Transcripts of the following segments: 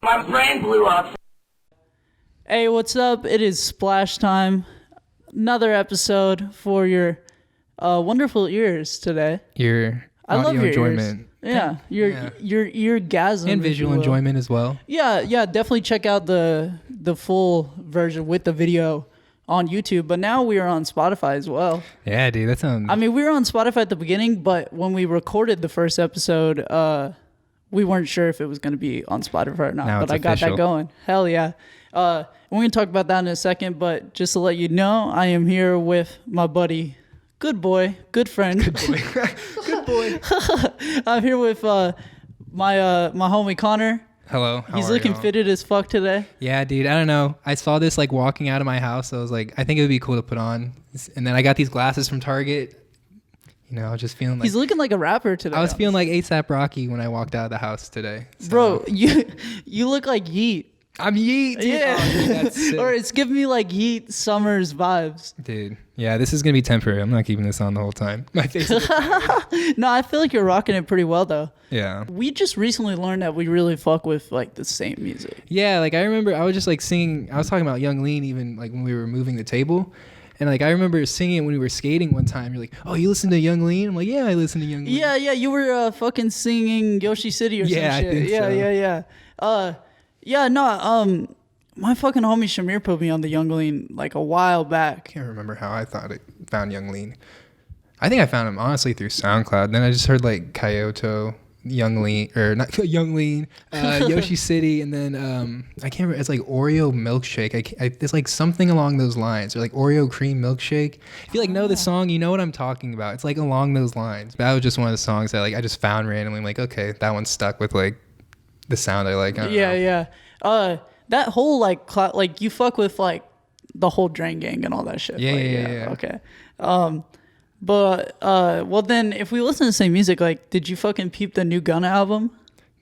My brain blew up. Hey, what's up? It is Splash Time. Another episode for your wonderful ears today. Your I love audio your enjoyment. Ears. Yeah, your eargasm And visual enjoyment as well. Yeah, definitely check out the full version with the video on YouTube. But now we are on Spotify as well. Yeah, dude, that sounds. I mean, we were on Spotify at the beginning, but when we recorded the first episode, we weren't sure if it was going to be on Spotify or not. Now But it's I got official. that going. Hell yeah. We're going to talk about that in a second, but just to let you know, I am here with my buddy, good boy, good friend. Good boy. Good boy. I'm here with my homie Conor. Hello. He's looking fitted as fuck today. Yeah, dude. I don't know. I saw this like walking out of my house. I was like, I think it would be cool to put on. And then I got these glasses from Target. You know, I was just feeling like He's looking like a rapper today. I was feeling like A$AP Rocky when I walked out of the house today. So. Bro, you look like Yeet. I'm Yeet, dude. Yeah. Oh, dude, that's sick. Or it's giving me like Yeet Summers vibes. Dude. Yeah, this is going to be temporary. I'm not keeping this on the whole time. My face is No, I feel like you're rocking it pretty well though. Yeah. We just recently learned that we really fuck with like the same music. Yeah, like I remember I was just like singing. I was talking about Young Lean even like when we were moving the table. And like I remember singing when we were skating one time. You're like, "Oh, you listen to Young Lean?" I'm like, "Yeah, I listen to Young Lean." Yeah, you were fucking singing Yoshi City or some shit. Yeah, I think so. Yeah. My fucking homie Shamir put me on the Young Lean like a while back. I can't remember how I found Young Lean. I think I found him honestly through SoundCloud. Then I just heard like Kyoto, Young Lean, or not Young Lean, Yoshi City, and then I can't remember. It's like Oreo milkshake. It's like something along those lines, or like Oreo cream milkshake. If you like know the song, you know what I'm talking about. It's like along those lines. That was just one of the songs that like I just found randomly. I'm like, okay, that one stuck with like the sound I like. I don't know. Yeah. That whole like like you fuck with like the whole Drain Gang and all that shit. Yeah. Okay. Well then if we listen to the same music, like did you fucking peep the new Gunna album?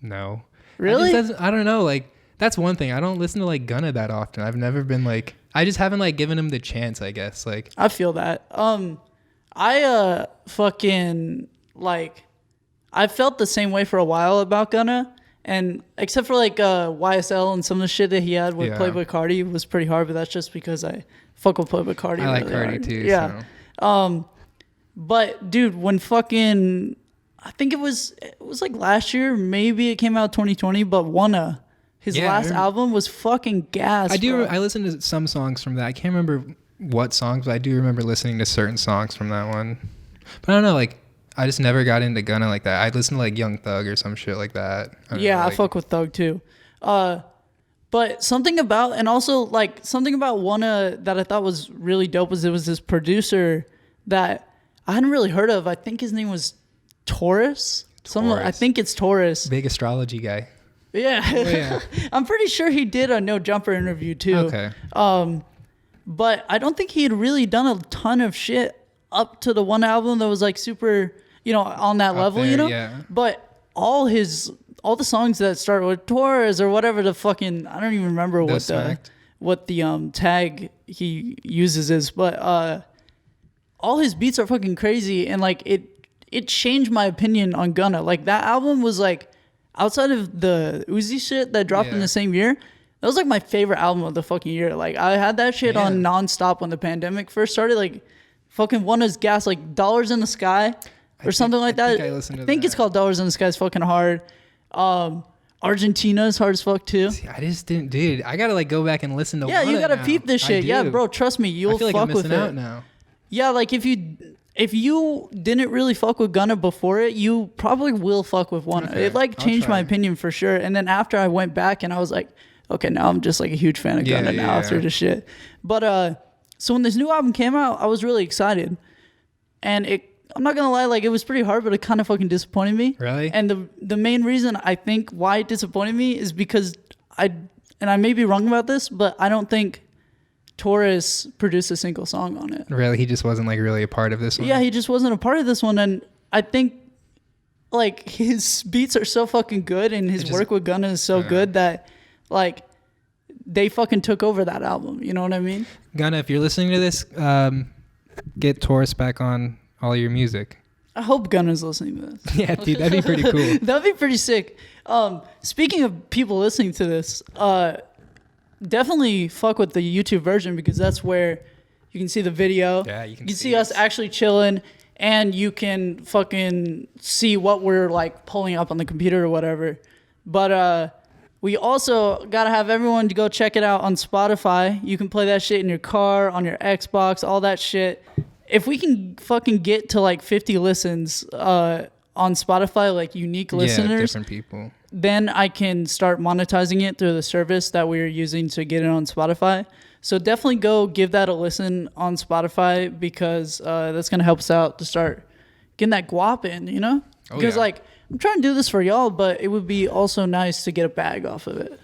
No. Really? I don't know. Like that's one thing. I don't listen to like Gunna that often. I've never been like. I just haven't like given him the chance. I guess like. I feel that. I fucking like. I felt the same way for a while about Gunna. And except for like YSL and some of the shit that he had with Playboy Cardi was pretty hard, but that's just because I fuck with Playboy Cardi. I like really Cardi hard. too. Yeah. So. But dude, when fucking, I think it was like last year, maybe it came out 2020, but Wanna, his last album was fucking gas. I listened to some songs from that. I can't remember what songs, but I do remember listening to certain songs from that one. But I don't know, like. I just never got into Gunna like that. I listened to like Young Thug or some shit like that. I fuck with Thug too. But something about Wanna that I thought was really dope was it was this producer that I hadn't really heard of. I think his name was Taurus. I think it's Taurus. Big astrology guy. Yeah. Oh, yeah. I'm pretty sure he did a No Jumper interview too. Okay. But I don't think he had really done a ton of shit up to the one album that was like super, on that level, there, yeah. But all the songs that start with Taurus or whatever the fucking, I don't even remember what the tag he uses is, but all his beats are fucking crazy, and like it changed my opinion on Gunna. Like that album was like outside of the Uzi shit that dropped in the same year. That was like my favorite album of the fucking year. Like I had that shit on nonstop when the pandemic first started. Like fucking Wanna's gas, like Dollars in the Sky or something like that. I think it's called Dollars in the Sky. It's fucking hard. Argentina's hard as fuck too. See, I just didn't, dude. I gotta like go back and listen to. Yeah, you gotta now. peep this shit. Yeah, bro, trust me, you'll I feel like fuck I'm missing with out it. now. Yeah, like if you didn't really fuck with Gunna before it, you probably will fuck with Wanna. Okay, It like changed my opinion for sure. And then after I went back and I was like, okay, now I'm just like a huge fan of Gunna now after this shit. But so when this new album came out, I was really excited. And I'm not gonna lie, like it was pretty hard, but it kind of fucking disappointed me. Really? And the main reason I think why it disappointed me is because I may be wrong about this, but I don't think Taurus produced a single song on it. Really? He just wasn't like really a part of this one? Yeah, he just wasn't a part of this one. And I think like his beats are so fucking good and his work with Gunna is so good that like they fucking took over that album. You know what I mean? Gunna, if you're listening to this, get Taurus back on all your music. I hope Gunner's listening to this. Yeah, dude, that'd be pretty cool. That'd be pretty sick. Speaking of people listening to this, definitely fuck with the YouTube version because that's where you can see the video. Yeah, you can see us actually chilling, and you can fucking see what we're like pulling up on the computer or whatever. But we also gotta have everyone to go check it out on Spotify. You can play that shit in your car, on your Xbox, all that shit. If we can fucking get to like 50 listens on Spotify, like unique listeners, different people, then I can start monetizing it through the service that we're using to get it on Spotify. So definitely go give that a listen on Spotify because that's going to help us out to start getting that guap in, you know? Because like I'm trying to do this for y'all, but it would be also nice to get a bag off of it.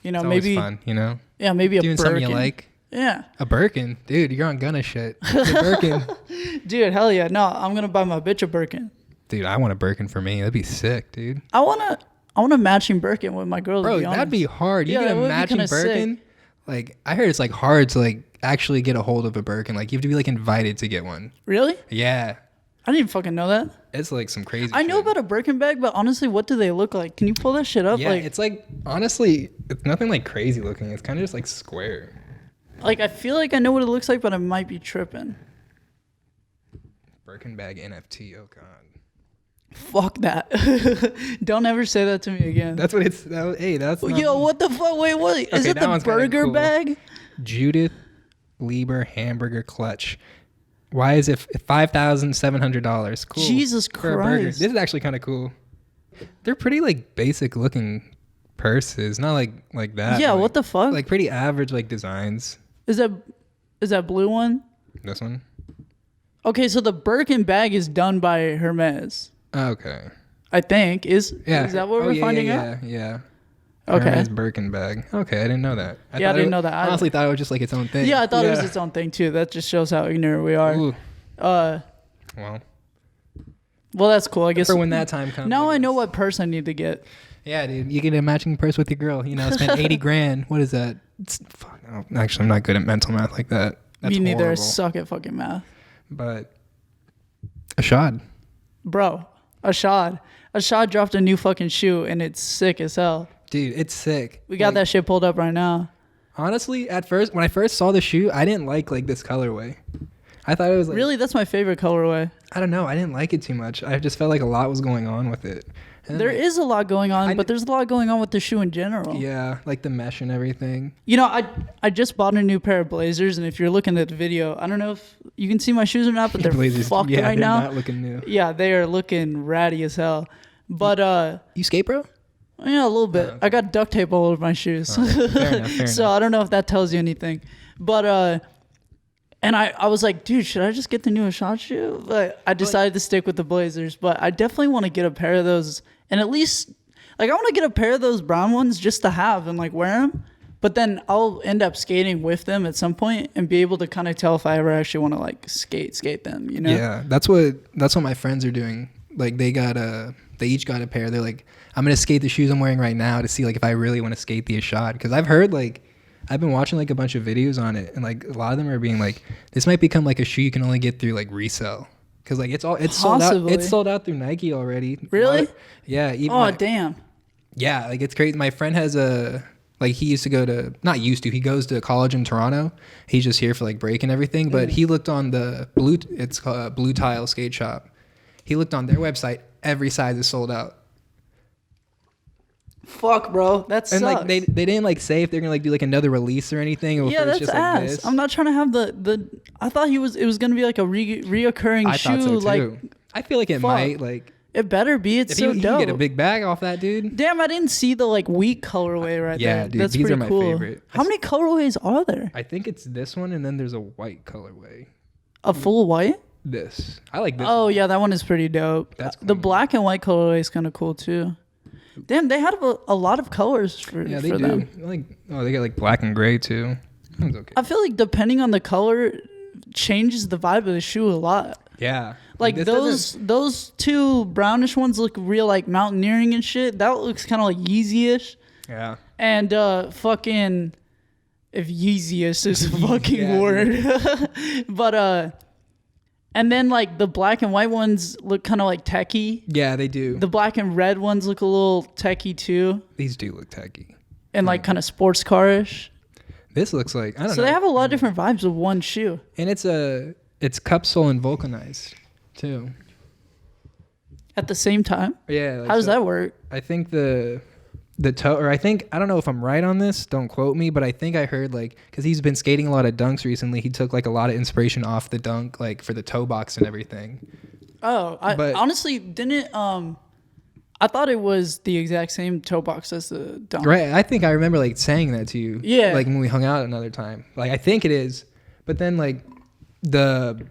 You know, it's maybe fun, you know? Yeah, maybe doing a Birkin. Something you like. Yeah. A Birkin. Dude, you're on Gunna shit. A Birkin. Dude, hell yeah. No, I'm going to buy my bitch a Birkin. Dude, I want a Birkin for me. That'd be sick, dude. I want a matching Birkin with my girl. Bro, to be honest. that'd be hard. You Yeah, get a matching Birkin. Sick. Like, I heard it's like hard to like actually get a hold of a Birkin. Like, you have to be like invited to get one. Really? Yeah. I didn't fucking know that. It's like some crazy I know shit. about a Birkin bag, but honestly, what do they look like? Can you pull that shit up? Yeah, like, it's like, honestly, it's nothing like crazy looking. It's kind of just like square. Like, I feel like I know what it looks like, but I might be tripping. Birkin bag NFT. Oh, God. Fuck that. Don't ever say that to me again. That's what it's, hey, that's not, Yo, what the fuck? Wait, what? Is Okay, it the burger cool. bag? Judith Lieber hamburger clutch. Why is it $5,700? Cool. Jesus for a burger. Christ. This is actually kind of cool. They're pretty like basic looking purses, not like that. Yeah, like, what the fuck? Like pretty average like designs. Is that blue one? This one? Okay, so the Birkin bag is done by Hermes. Okay. I think. Is Yeah. that what we're finding out? Yeah. Okay. Hermes Birkin bag. Okay, I didn't know that. I didn't know that either. I honestly thought it was just like its own thing. Yeah, I thought it was its own thing too. That just shows how ignorant we are. Ooh. Well, that's cool. I guess for when that time comes. Now I know what purse I need to get. Yeah, dude. You get a matching purse with your girl. You know, spend 80 grand. What is that? Fuck. Actually, I'm not good at mental math like that. That's Me neither. I horrible. suck at fucking math. But Ashad. Bro, Ashad dropped a new fucking shoe and it's sick as hell. Dude, it's sick. We got that shit pulled up right now. Honestly, at first, when I first saw the shoe, I didn't like this colorway. I thought it was like... Really? That's my favorite colorway. I don't know. I didn't like it too much. I just felt like a lot was going on with it. And there is a lot going on, but there's a lot going on with the shoe in general. Yeah, like the mesh and everything. You know, I just bought a new pair of Blazers, and if you're looking at the video, I don't know if you can see my shoes or not, but they're Blazers, fucked right they're now. Not looking new. Yeah, they are looking ratty as hell. But you skate, bro? Yeah, a little bit. I got duct tape all over my shoes. Fair enough. So I don't know if that tells you anything. But and I was like, dude, should I just get the new Ashad shoe? But I decided to stick with the Blazers. But I definitely want to get a pair of those, and at least like I want to get a pair of those brown ones just to have and like wear them. But then I'll end up skating with them at some point and be able to kind of tell if I ever actually want to like skate them. You know? Yeah, that's what my friends are doing. Like they each got a pair. They're like, I'm gonna skate the shoes I'm wearing right now to see like if I really want to skate the Ashad, because I've heard like I've been watching like a bunch of videos on it, and like a lot of them are being like, this might become like a shoe you can only get through like resale, because like it's sold out. It's sold out through Nike already. Really? Yeah. Damn. Yeah, like it's crazy. My friend has he used to go to, not used to, he goes to college in Toronto. He's just here for like break and everything, but he looked on it's called Blue Tile Skate Shop. He looked on their website. Every size is sold out. Fuck, bro, that sucks. And like they didn't like say if they're gonna like do like another release or anything. Yeah, that's just ass. Like this. I'm not trying to have the. I thought it was gonna be like a reoccurring shoe. I thought so too. Like I feel like it might like. It better be. It's so dope. You dope. can get a big bag off that, dude. Damn, I didn't see the like wheat colorway right there. Yeah, dude, that's these pretty are my cool. favorite. How many colorways are there? I think it's this one, and then there's a white colorway. A full white? This. I like this. Oh yeah, that one is pretty dope. That's the cool. black and white colorway is kind of cool too. Damn, they had a lot of colors for Yeah, they do. them. They got like black and gray too. It's okay. I feel like depending on the color, changes the vibe of the shoe a lot. Yeah. Like this those two brownish ones look real like mountaineering and shit. That looks kind of like Yeezy-ish. Yeah. And fucking, if Yeezy-ish is a fucking Yeah, word. But And then like the black and white ones look kind of like techie. Yeah, they do. The black and red ones look a little techie too. These do look techie. And like kind of sports car-ish. This looks like, I don't know. So they have a lot of different vibes with one shoe. And it's cup sole and vulcanized too. At the same time? Yeah. Like, how does that work? I think the toe, or I don't know if I'm right on this, don't quote me, but I think I heard like, because he's been skating a lot of dunks recently, he took like a lot of inspiration off the dunk, like for the toe box and everything. Oh, but honestly didn't, I thought it was the exact same toe box as the dunk. Right. I think I remember like saying that to you. Yeah. Like when we hung out another time. Like I think it is. But then like the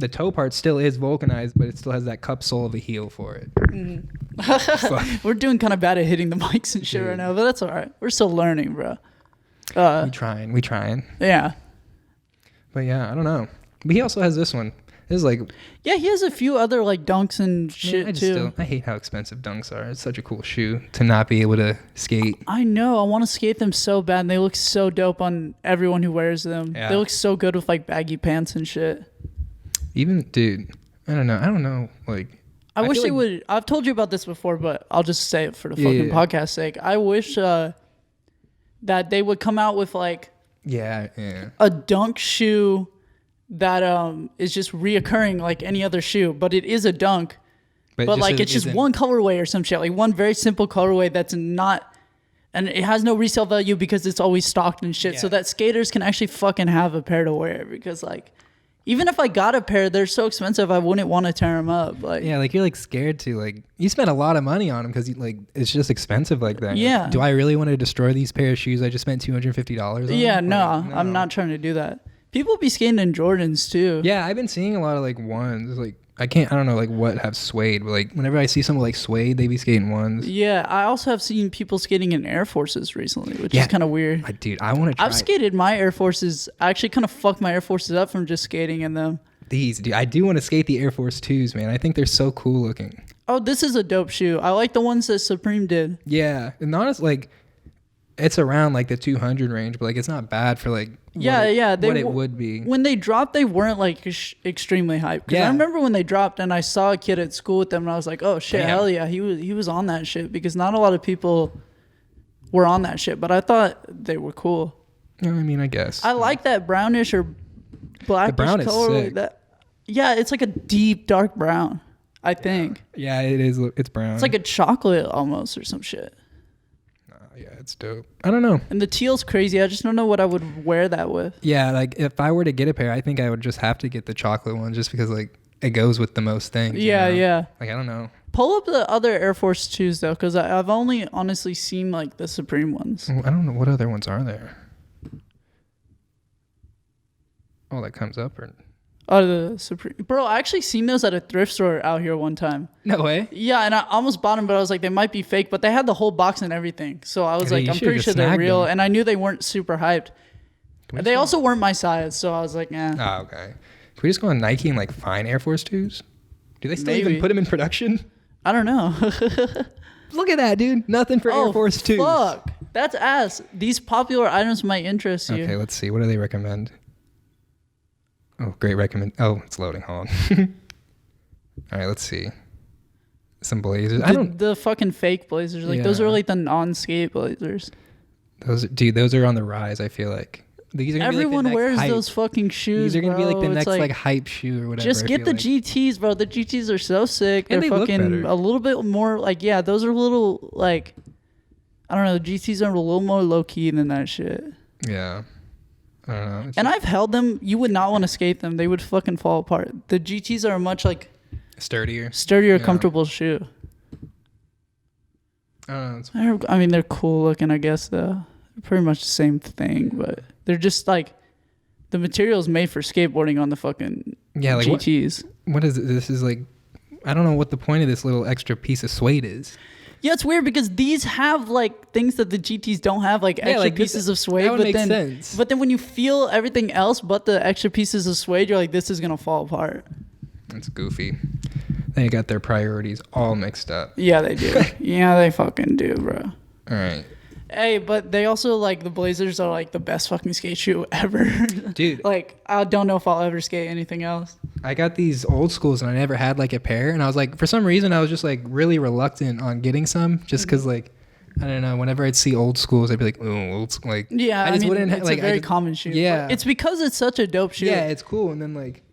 toe part still is vulcanized, but it still has that cup sole of the heel for it. We're doing kind of bad at hitting the mics and shit right now, but that's all right. We're still learning, bro. We trying. Yeah. But yeah, I don't know. But he also has this one. This is like... Yeah, he has a few other like dunks and shit too. I hate how expensive dunks are. It's such a cool shoe to not be able to skate. I know. I want to skate them so bad, and they look so dope on everyone who wears them. Yeah. They look so good with like baggy pants and shit. Even, dude, I don't know. Like... I wish they would... I've told you about this before, but I'll just say it for the fucking podcast sake. I wish that they would come out with like... a dunk shoe that is just reoccurring like any other shoe, but it is a dunk, but like it's just one colorway or some shit, like one very simple colorway that's not, and it has no resale value because it's always stocked and shit, so that skaters can actually fucking have a pair to wear, because like even if I got a pair, they're so expensive I wouldn't want to tear them up. Like like you're like scared to, like you spend a lot of money on them because like it's just expensive like that. Yeah. Like, do I really want to destroy these pair of shoes I just spent $250 on? Yeah, no, I'm not trying to do that. People be skating in Jordans too. Yeah, I've been seeing a lot of like ones. Like I don't know like what have suede, but like whenever I see someone like suede, they be skating ones. Yeah, I also have seen people skating in Air Forces recently, which is kind of weird. Dude, I want to try. I've skated my Air Forces. I actually kind of fucked my Air Forces up from just skating in them. Dude, I do want to skate the Air Force 2s, man. I think they're so cool looking. Oh, this is a dope shoe. I like the ones that Supreme did. Yeah, and honestly, like it's around like the 200 range, but like it's not bad for like what it would be. When they dropped, they weren't like extremely hyped. Because I remember when they dropped, and I saw a kid at school with them, and I was like, oh shit, hell yeah, he was on that shit, because not a lot of people were on that shit, but I thought they were cool. I mean, I guess I like that brownish or blackish color. Sick. It's like a deep dark brown, I think. Yeah, it is. It's brown. It's like a chocolate almost or some shit. Yeah, it's dope. I don't know. And the teal's crazy. I just don't know what I would wear that with. Yeah, like if I were to get a pair, I think I would just have to get the chocolate one, just because like it goes with the most things. Yeah, yeah. Like I don't know. Pull up the other Air Force 2s though, because I've only honestly seen like the Supreme ones. I don't know what other ones are there. Oh, that comes up or... Oh, the Supreme. Bro, I actually seen those at a thrift store out here one time. No way? Yeah, and I almost bought them, but I was like, they might be fake, but they had the whole box and everything. So I was like, I'm pretty sure they're real, and I knew they weren't super hyped. They also weren't my size, so I was like, eh. Oh, okay. Can we just go on Nike and like find Air Force 2s? Do they still even put them in production? I don't know. Look at that, dude. Nothing for Air Force 2s. Fuck. That's ass. These popular items might interest you. Okay, let's see. What do they recommend? Oh, great recommend. Oh, it's loading. Hold on. All right, let's see. Some blazers. The fucking fake blazers. Like those are like the non-skate blazers. Those are on the rise, I feel like. These are Everyone be like wears those fucking shoes. These are gonna be like the next like hype shoe or whatever. Just get the GTs, bro. The GTs are so sick. And They're fucking a little bit more like those are a little like I don't know, the GTs are a little more low key than that shit. Yeah. I don't know. And I've held them. You would not want to skate them. They would fucking fall apart. The GTs are a much like sturdier, comfortable shoe. I don't know. I mean, they're cool looking, I guess, though. They're pretty much the same thing, but they're just like the material's made for skateboarding on the fucking like GTs. What is it? This is like, I don't know what the point of this little extra piece of suede is. Yeah, it's weird because these have like things that the GTs don't have, like extra pieces of suede. That would make sense. But then when you feel everything else but the extra pieces of suede, you're like, this is gonna fall apart. That's goofy. They got their priorities all mixed up. Yeah, they do. Yeah, they fucking do, bro. All right. Hey, but they also like the Blazers are like the best fucking skate shoe ever. Dude. Like I don't know if I'll ever skate anything else. I got these old schools and I never had like a pair, and I was like, for some reason I was just like really reluctant on getting some, just because like I don't know, whenever I'd see old schools I'd be like, oh, old school, like yeah, I just wouldn't it's like a very common shoe. Yeah, it's because it's such a dope shoe. Yeah, it's cool. And then like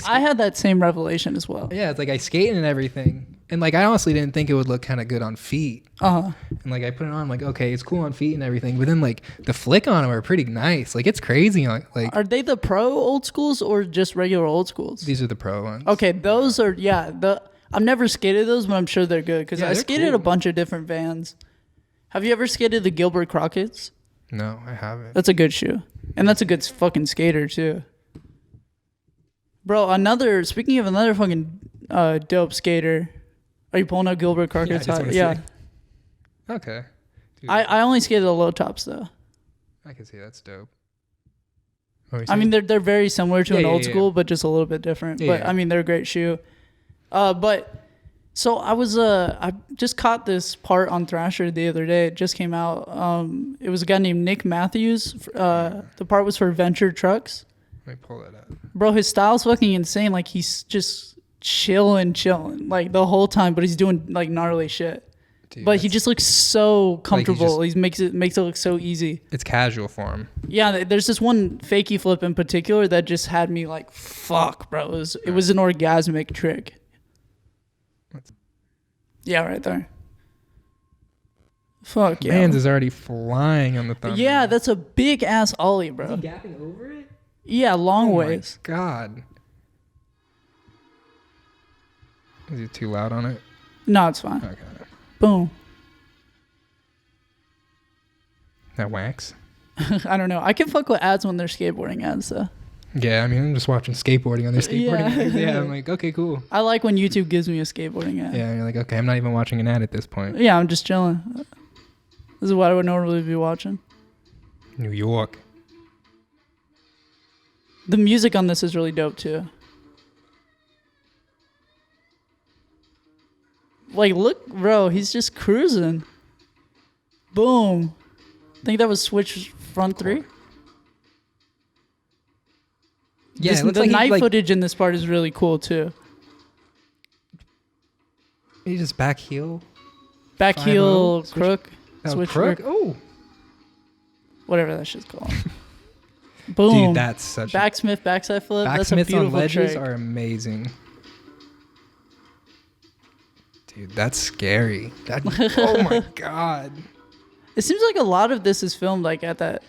I had that same revelation as well. Yeah, it's like I skate and everything, and like I honestly didn't think it would look kind of good on feet. And like I put it on, I'm like, okay, it's cool on feet and everything, but then like the flick on them are pretty nice. Like it's crazy. Like are they the pro old schools or just regular old schools? These are the pro ones. Okay, those are I've never skated those, but I'm sure they're good because I skated a bunch of different Vans. Have you ever skated the Gilbert Crockett's? No, I haven't. That's a good shoe, and that's a good fucking skater too. Bro, speaking of another fucking dope skater, are you pulling up Gilbert Crockett's? Yeah. Okay. Dude. I only skated the low tops though. I can see that's dope. I mean, they're very similar to an old school, but just a little bit different. But I mean, they're a great shoe. But so I just caught this part on Thrasher the other day. It just came out. It was a guy named Nick Matthews. The part was for Venture Trucks. Let me pull that up. Bro, his style's fucking insane. Like he's just chilling like the whole time, but he's doing like gnarly shit. Dude, but he just looks so comfortable. Like he makes it look so easy. It's casual for him. Yeah, there's this one fakie flip in particular that just had me like, fuck, bro. It was an orgasmic trick. Yeah, right there. Fuck yeah. Mans is already flying on the thumb. Yeah, that's a big ass ollie, bro. Is he gapping over it? Yeah, long ways. My God. Is he too loud on it? No, it's fine. Okay. Boom. That wax? I don't know. I can fuck with ads when they're skateboarding ads, though. Yeah, I mean, I'm just watching skateboarding on their skateboarding. Yeah, I'm like, okay, cool. I like when YouTube gives me a skateboarding ad. Yeah, you're like, okay, I'm not even watching an ad at this point. Yeah, I'm just chilling. This is what I would normally be watching. New York. The music on this is really dope, too. Like, look, bro, he's just cruising. Boom. I think that was switch front three. Yeah, the night footage in this part is really cool, too. He just back heel. Back heel, crook. Switch crook? Oh. Whatever that shit's called. Boom. Dude, that's such Backsmith, backside flip. That's a beautiful on ledges trick. Are amazing. Dude, that's scary. Oh my God. It seems like a lot of this is filmed like at that.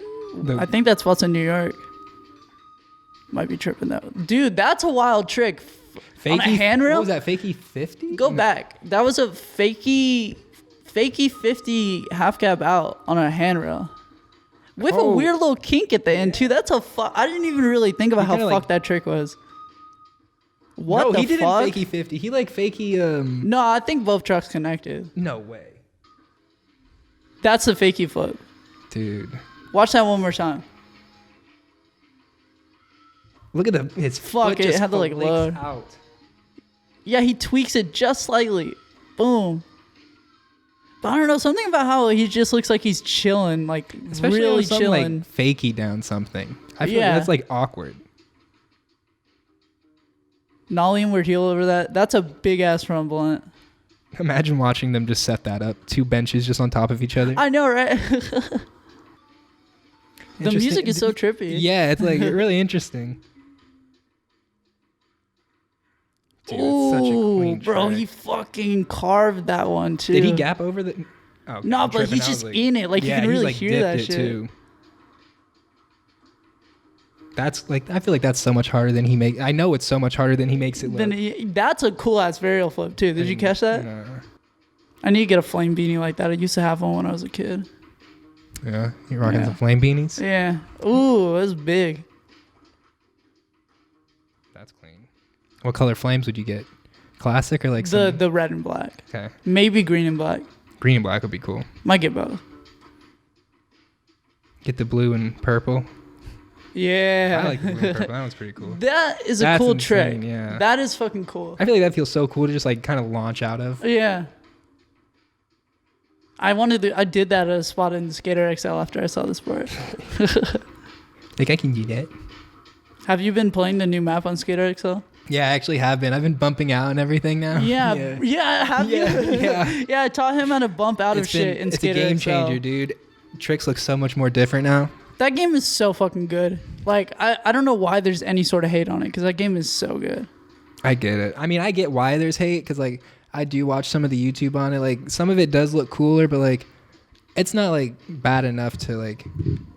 I think that's what's in New York. Might be tripping though. Dude, that's a wild trick. On a handrail? What was that, fakie 50? Go back. That was a fakie 50 half cab out on a handrail. With a weird little kink at the end too. That's I didn't even really think about how fucked that trick was. What the fuck? No, he didn't fakie 50. He like fakie No, I think both trucks connected. No way. That's a fakie flip. Dude. Watch that one more time. Look at his foot it had to like load out. Yeah, he tweaks it just slightly. Boom. But I don't know, something about how he just looks like he's chilling, like especially really chilling. Like fakie down something. I feel like that's like awkward. Nollie and weird heel over that. That's a big ass front blunt. Imagine watching them just set that up. 2 benches just on top of each other. I know, right? The music is so trippy. Yeah, it's like really interesting. Dude, ooh, that's such a clean bro, track. he fucking carved that one too. Did he gap over the? Oh, no, but he's just in it. Like you can really hear that shit. Too. That's like I feel like that's so much harder than he makes. I know it's so much harder than he makes it look. That's a cool ass varial flip too. Did you catch that? No. I need to get a flame beanie like that. I used to have one when I was a kid. Yeah, you rocking some flame beanies? Yeah. Ooh, that's big. That's clean. What color flames would you get? Classic or like the red and black? Okay. Maybe green and black. Green and black would be cool. Might get both. Get the blue and purple. Yeah. I like the blue and purple. That one's pretty cool. That is a cool insane, trick. Yeah. That is fucking cool. I feel like that feels so cool to just like kind of launch out of. Yeah. I did that at a spot in Skater XL after I saw the sport. Like I can do that. Have you been playing the new map on Skater XL? Yeah, I actually have been. I've been bumping out and everything now. Yeah. Have you? Yeah, I taught him how to bump out of shit in Skater XL. It's a game changer, dude. Tricks look so much more different now. That game is so fucking good. Like, I don't know why there's any sort of hate on it, because that game is so good. I get it. I mean, I get why there's hate, because, like, I do watch some of the YouTube on it. Like, some of it does look cooler, but, like, it's not, like, bad enough to, like,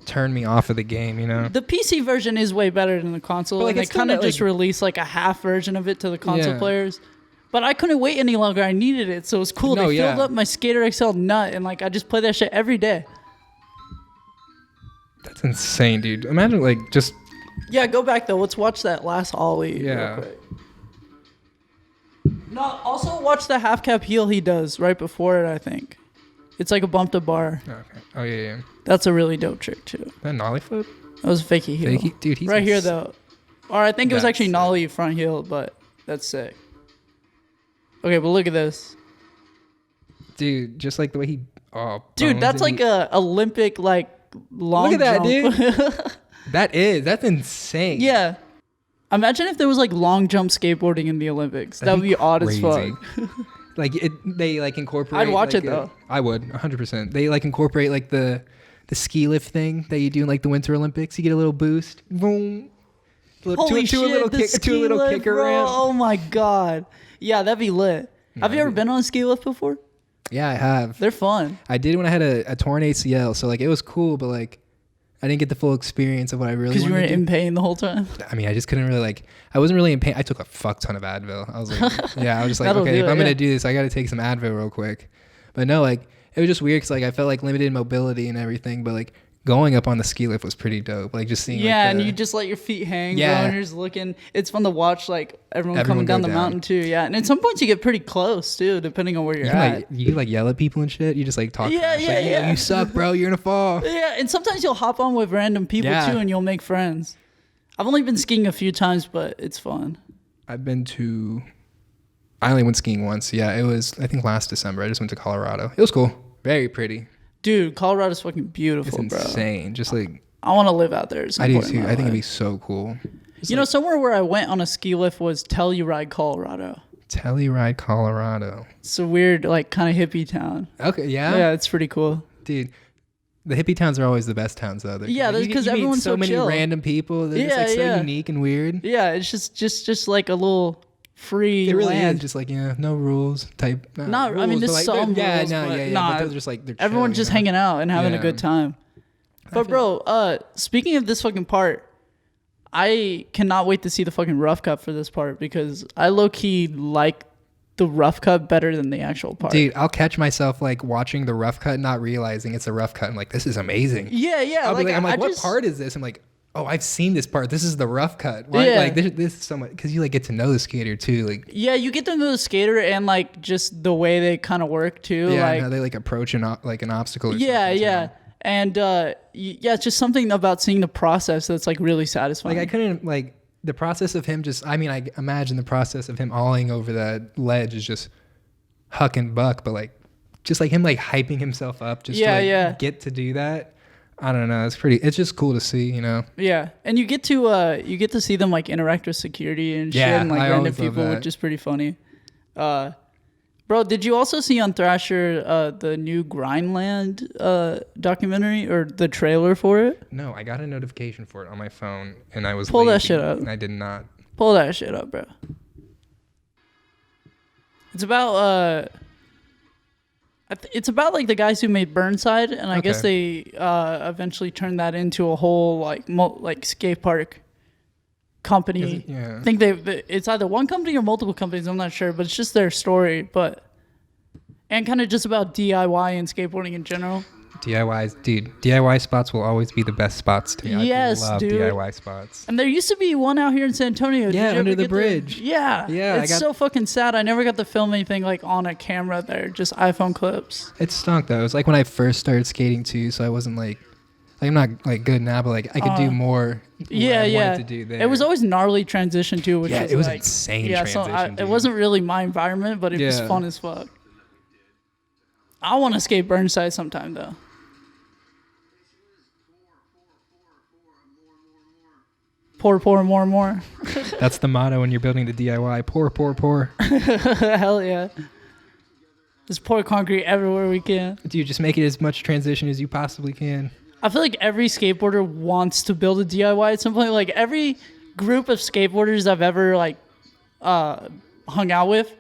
turn me off of the game, you know? The PC version is way better than the console, like, and they kind of just released, like, a half version of it to the console players. But I couldn't wait any longer. I needed it, so it was cool. They filled up my Skater XL nut, and, like, I just play that shit every day. That's insane, dude. Imagine, like, just... Yeah, go back, though. Let's watch that last ollie real quick. No, also watch the half cap heel he does right before it, I think. It's like a bump to bar. Okay. Oh, yeah. That's a really dope trick, too. That nollie flip? That was fakey heel. Dude, he's... Right here, though. Or I think it was actually nollie front heel, but that's sick. Okay, but look at this. Dude, just like the way he... Oh, dude, that's like a Olympic, like, long jump. Look at that, dude. That's insane. Yeah. Imagine if there was, like, long jump skateboarding in the Olympics. That would be odd as fuck. Like, they, like, incorporate... I'd watch like, it, though. I would, 100%. They, like, incorporate, like, the ski lift thing that you do in, like, the Winter Olympics. You get a little boost. Boom. Holy shit, to a little kicker ramp. Oh, my God. Yeah, that'd be lit. Have you ever been on a ski lift before? Yeah, I have. They're fun. I did when I had a torn ACL, so, like, it was cool, but, like, I didn't get the full experience of what I really wanted to do. Because you were in pain the whole time? I mean, I just couldn't really, like... I wasn't really in pain. I took a fuck ton of Advil. I was like... Yeah, I was just like, okay, if I'm going to do this, I got to take some Advil real quick. But no, like, it was just weird because, like, I felt, like, limited mobility and everything, but, like... Going up on the ski lift was pretty dope. Like, just seeing... Yeah, like, and you just let your feet hang, bro, and you're just looking. It's fun to watch, like, everyone coming down the mountain, too. Yeah, and at some points you get pretty close, too, depending on where you're at. Like, you, like, yell at people and shit. You just, like, talk. Yeah. You suck, bro. You're going to fall. Yeah, and sometimes you'll hop on with random people, too, and you'll make friends. I've only been skiing a few times, but it's fun. I've been to... I only went skiing once. Yeah, it was, I think, last December. I just went to Colorado. It was cool. Very pretty. Dude, Colorado's fucking beautiful, it's insane. Just like... I want to live out there. I do too. I think it'd be so cool. You know, somewhere where I went on a ski lift was Telluride, Colorado. Telluride, Colorado. It's a weird, like, kind of hippie town. Okay, yeah? Yeah, it's pretty cool. Dude, the hippie towns are always the best towns, though. Yeah, because everyone's so many chill. Random people. They're just, like, so unique and weird. Yeah, it's just like a little... free it really land. Is just like no rules type. Not rules, I mean, there's like, some rules, but they're just like everyone's just hanging out and having a good time. But bro, speaking of this fucking part, I cannot wait to see the fucking rough cut for this part because I low key like the rough cut better than the actual part. Dude, I'll catch myself like watching the rough cut, not realizing it's a rough cut. I'm like, this is amazing. Yeah. I'm like, what part is this? I'm like, oh, I've seen this part. This is the rough cut. Why? Yeah. Like this is so much because you like get to know the skater too. Like you get to know the skater and like just the way they kind of work too. Yeah, like how they like approach an obstacle. Or yeah. And it's just something about seeing the process that's like really satisfying. Like I couldn't like the process of him just. I mean, I imagine the process of him awing over that ledge is just huck and buck, but like just like him like hyping himself up just to get to do that. I don't know. It's just cool to see, you know? Yeah. And you get to see them like interact with security and shit and like random people, which is pretty funny. Bro, did you also see on Thrasher the new Grindland documentary or the trailer for it? No, I got a notification for it on my phone and I was Pull that shit up. And I did not. Pull that shit up, bro. It's about it's about like the guys who made Burnside, and I guess they eventually turned that into a whole like skate park company. I think it's either one company or multiple companies. I'm not sure, but it's just their story. And kind of just about DIY and skateboarding in general. DIY spots will always be the best spots to me. Yes, I love dude. DIY spots. And there used to be one out here in San Antonio. Yeah, under the bridge. Yeah. It's so fucking sad. I never got to film anything like on a camera there, just iPhone clips. It stunk though. It was like when I first started skating too, so I wasn't like I'm not like good now, but like I could do more. Yeah. Wanted to do there. It was always gnarly transition too, which it was like, insane. Yeah, transition, so it wasn't really my environment, but it was fun as fuck. I want to skate Burnside sometime though. Pour, more and more. That's the motto when you're building the DIY. Pour. Hell yeah. Just pour concrete everywhere we can. Dude, just make it as much transition as you possibly can. I feel like every skateboarder wants to build a DIY at some point. Like every group of skateboarders I've ever like hung out with,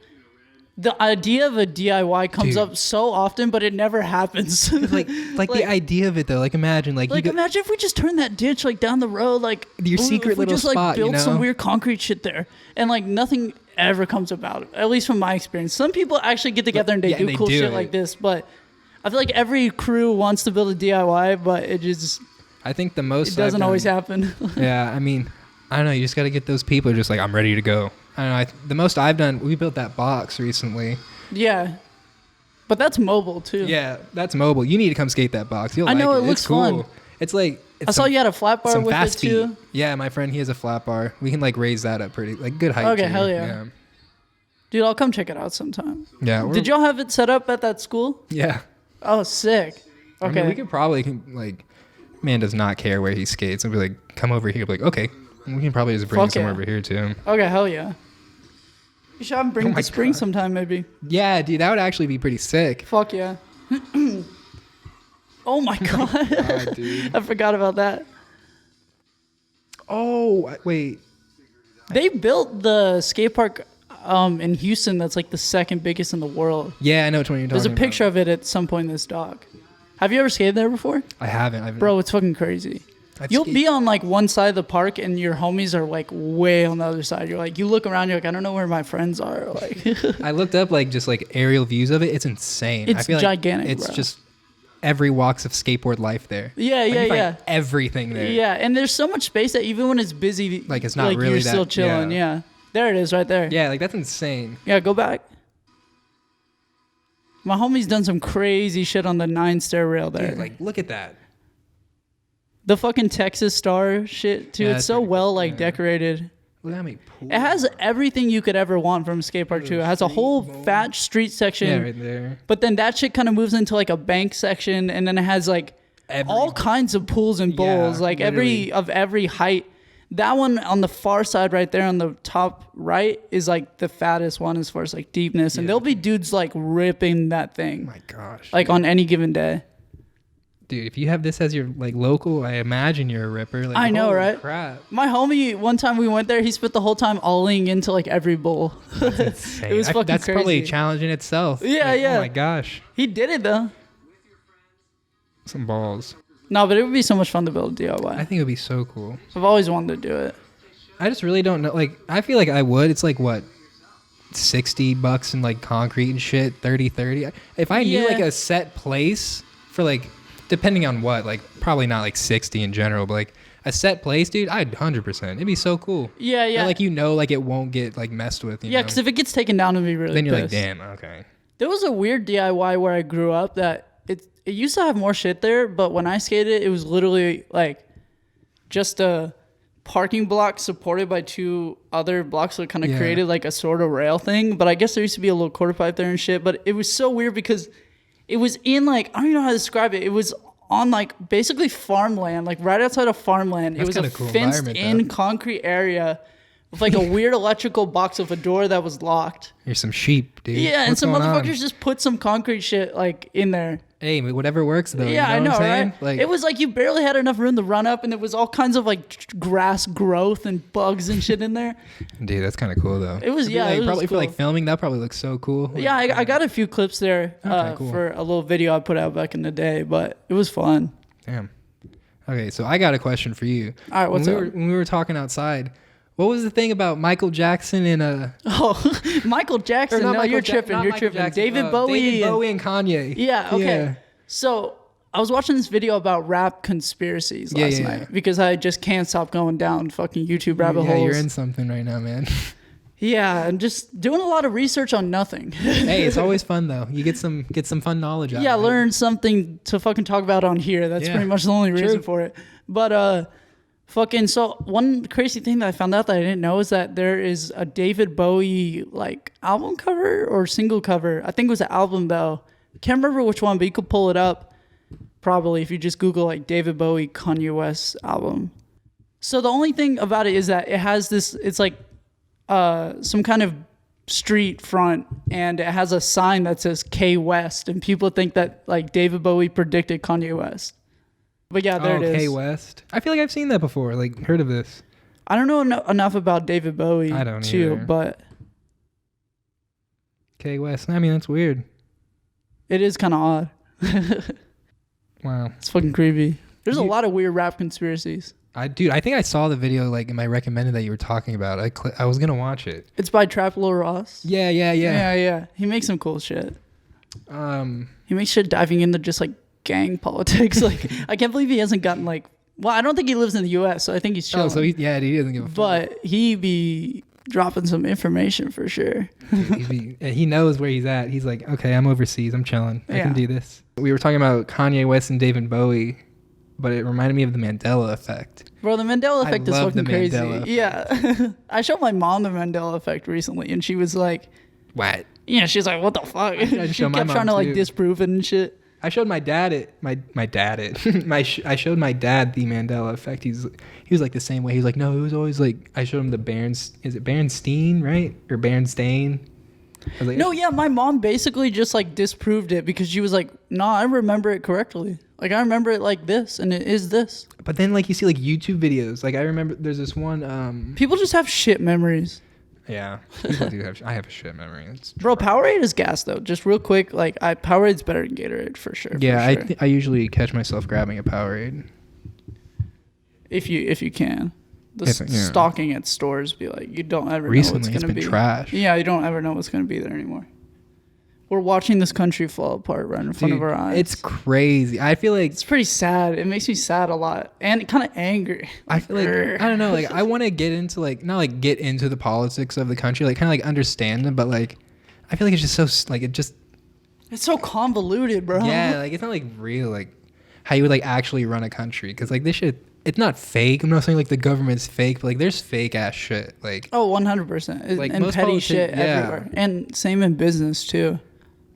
the idea of a DIY comes up so often, but it never happens. like the idea of it though. Like imagine imagine if we just turned that ditch like down the road, like your secret little spot. Like build some weird concrete shit there, and like nothing ever comes about it. At least from my experience, some people actually get together and they do cool shit like this, but I feel like every crew wants to build a DIY, but it just I think the most it doesn't always happen. Yeah, I mean, I don't know. You just got to get those people just like I'm ready to go. I don't know. The most I've done, we built that box recently. Yeah. But that's mobile, too. Yeah, that's mobile. You need to come skate that box. You'll I know, like it looks it's cool. fun. It's like... I saw you had a flat bar with it, too. Feet. Yeah, my friend, he has a flat bar. We can, like, raise that up pretty... Like, good height, okay, too. Hell yeah. Dude, I'll come check it out sometime. Yeah. Did y'all have it set up at that school? Yeah. Oh, sick. Okay. I mean, we could probably, like... Man does not care where he skates. And be like, come over here. Be like, okay. We can probably just bring him somewhere over here, too. Okay, hell yeah. You should have him bring the spring sometime, maybe. Yeah, dude, that would actually be pretty sick. Fuck yeah. Oh my god. Dude. I forgot about that. Oh, wait. They built the skate park in Houston that's like the second biggest in the world. Yeah, I know which one you're talking about. There's a picture of it at some point in this doc. Have you ever skated there before? I haven't. Bro, it's fucking crazy. You'll be on like one side of the park and your homies are like way on the other side. You're like, you look around, you're like, I don't know where my friends are. Like, I looked up like just like aerial views of it. It's insane. It's I feel gigantic. Like it's bro. Just every walks of skateboard life there. Yeah, like, yeah. Everything there. Yeah, and there's so much space that even when it's busy, like it's not like really you're that, still chilling. Yeah, there it is, right there. Yeah, like that's insane. Yeah, go back. My homie's done some crazy shit on the 9 stair rail there. Dude, like look at that. The fucking Texas Star shit too. It's so well like decorated. Look at how many pools. It has everything you could ever want from a skate park too. It has a whole fat street section. Yeah, right there. But then that shit kind of moves into like a bank section, and then it has like all kinds of pools and bowls, like literally. every height. That one on the far side right there on the top right is like the fattest one as far as like deepness. And there'll be dudes like ripping that thing. Oh my gosh. Like on any given day. Dude, if you have this as your like local, I imagine you're a ripper. Like, I know, right? Crap. My homie, one time we went there, he spent the whole time olling into like every bowl. That's insane. It was fucking that's crazy. Probably a challenge in itself. Yeah, like, yeah. Oh my gosh. He did it though. Some balls. No, but it would be so much fun to build a DIY. I think it would be so cool. I've always wanted to do it. I just really don't know. Like, I feel like I would. It's like what? $60 in like concrete and shit, 30. If I knew like a set place for like, depending on what, like probably not like 60 in general, but like a set place, dude, I'd 100%. It'd be so cool. Yeah. And, like, like it won't get like messed with. You know? Because if it gets taken down, it'd be really. Then you're pissed. like, damn, okay. There was a weird DIY where I grew up that it used to have more shit there, but when I skated, it was literally like just a parking block supported by 2 other blocks, so it kind of created like a sort of rail thing. But I guess there used to be a little quarter pipe there and shit. But it was so weird because it was in like, I don't even know how to describe it. It was on like basically farmland, like right outside of farmland. That's it was a cool fenced in concrete area with like a weird electrical box with a door that was locked. Here's some sheep, dude. Yeah, and What's some going motherfuckers on? just put some concrete shit like in there. Hey, whatever works though. Yeah, you know I know, what I'm saying? right? Like, it was like you barely had enough room to run up, and there was all kinds of like grass growth and bugs and shit in there. Dude, that's kind of cool though. It was, it was probably cool. for like filming. That probably looks so cool. Like, Yeah, I got a few clips there cool. for a little video I put out back in the day, but it was fun. Damn. Okay, so I got a question for you. All right, what's up? When we were talking outside, what was the thing about Michael Jackson and Oh, Michael Jackson. No, you're tripping. You're tripping. David Bowie. And Kanye. Yeah. Okay. Yeah. So I was watching this video about rap conspiracies last night because I just can't stop going down fucking YouTube rabbit holes. Yeah, you're in something right now, man. Yeah, and just doing a lot of research on nothing. Hey, it's always fun though. You get some fun knowledge out of it. Yeah, learn something to fucking talk about on here. That's pretty much the only reason for it. But so one crazy thing that I found out that I didn't know is that there is a David Bowie like album cover or single cover. I think it was an album though. can't remember which one, but you could pull it up probably if you just Google like David Bowie Kanye West album. So the only thing about it is that it has this, it's like some kind of street front, and it has a sign that says K West, and people think that like David Bowie predicted Kanye West. But yeah, there it is. K West. I feel like I've seen that before, like heard of this. I don't know enough about David Bowie. I don't too, either. but K West. I mean, that's weird. It is kind of odd. Wow. It's fucking creepy. There's a lot of weird rap conspiracies. I think I saw the video like in my recommended that you were talking about. I was gonna watch it. It's by Trap Lil Ross. Yeah. He makes some cool shit. He He makes shit diving into just like gang politics. Like I can't believe he hasn't gotten like. Well, I don't think he lives in the U.S., so I think he's chilling. Oh, so he doesn't give a fuck. But he be dropping some information for sure. He knows where he's at. He's like, okay, I'm overseas. I'm chilling. I can do this. We were talking about Kanye West and David Bowie, but it reminded me of the Mandela effect. Bro, the Mandela effect is fucking crazy. Mandela yeah. I showed my mom the Mandela effect recently, and she was like, what? Yeah, she's like, what the fuck? She show my kept mom trying to like too. disprove it and shit. I showed my dad it. I showed my dad the Mandela effect. He was like the same way. He was like, no, it was always like, I showed him the is it Berenstain, right? Or Berenstain? I was like, No, yeah, my mom basically just like disproved it because she was like, nah, I remember it correctly. Like I remember it like this, and it is this. But then like you see like YouTube videos. Like I remember there's this one. People just have shit memories. Yeah, people do have. I have a shit memory. Bro, Powerade is gas though. Just real quick, like Powerade's better than Gatorade for sure. Yeah, for sure. I usually catch myself grabbing a Powerade. If you can. Stalking at stores be like, you don't ever know what's going to be. Trash. Yeah, you don't ever know what's going to be there anymore. We're watching this country fall apart right in front of our eyes. It's crazy. I feel like it's pretty sad. It makes me sad a lot and kind of angry. I feel like I don't know. Like I want to get into like not like get into the politics of the country. Like kind of like understand them, but like I feel like it's just so like it's so convoluted, bro. Yeah, like it's not like real like how you would like actually run a country because like this shit. It's not fake. I'm not saying like the government's fake, but like there's fake ass shit. Like 100%. Like and petty shit everywhere. And same in business too.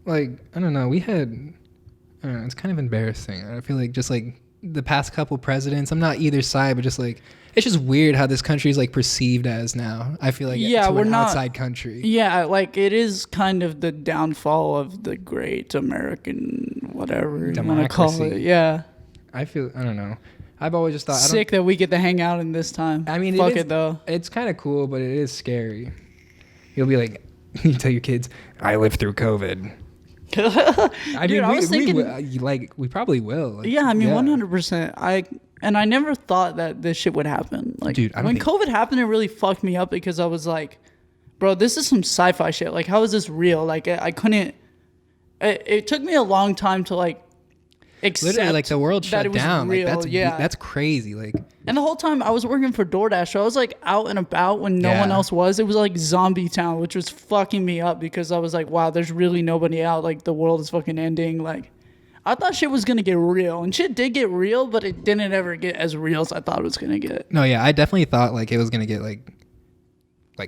Like I don't know. It's kind of embarrassing. I feel like just like the past couple presidents. I'm not either side, but just like it's just weird how this country is like perceived as now. I feel like we're not outside country. Yeah, like it is kind of the downfall of the great American whatever you want to call it. Yeah. I don't know. I've always just thought sick that we get to hang out in this time. I mean, fuck it though. It's kind of cool, but it is scary. You'll be like, you tell your kids, I lived through COVID. I mean, I was thinking, we probably will. Like, yeah, I mean, 100%. I never thought that this shit would happen. Like, dude, when COVID happened, it really fucked me up because I was like, bro, this is some sci-fi shit. Like, how is this real? Like, I couldn't. It took me a long time to like. Literally, like the world shut down. Real, like that's crazy. Like, and the whole time I was working for DoorDash, so I was like out and about when no one else was. It was like zombie town, which was fucking me up because I was like, wow, there's really nobody out. Like the world is fucking ending. Like, I thought shit was gonna get real, and shit did get real, but it didn't ever get as real as I thought it was gonna get. No, yeah, I definitely thought like it was gonna get like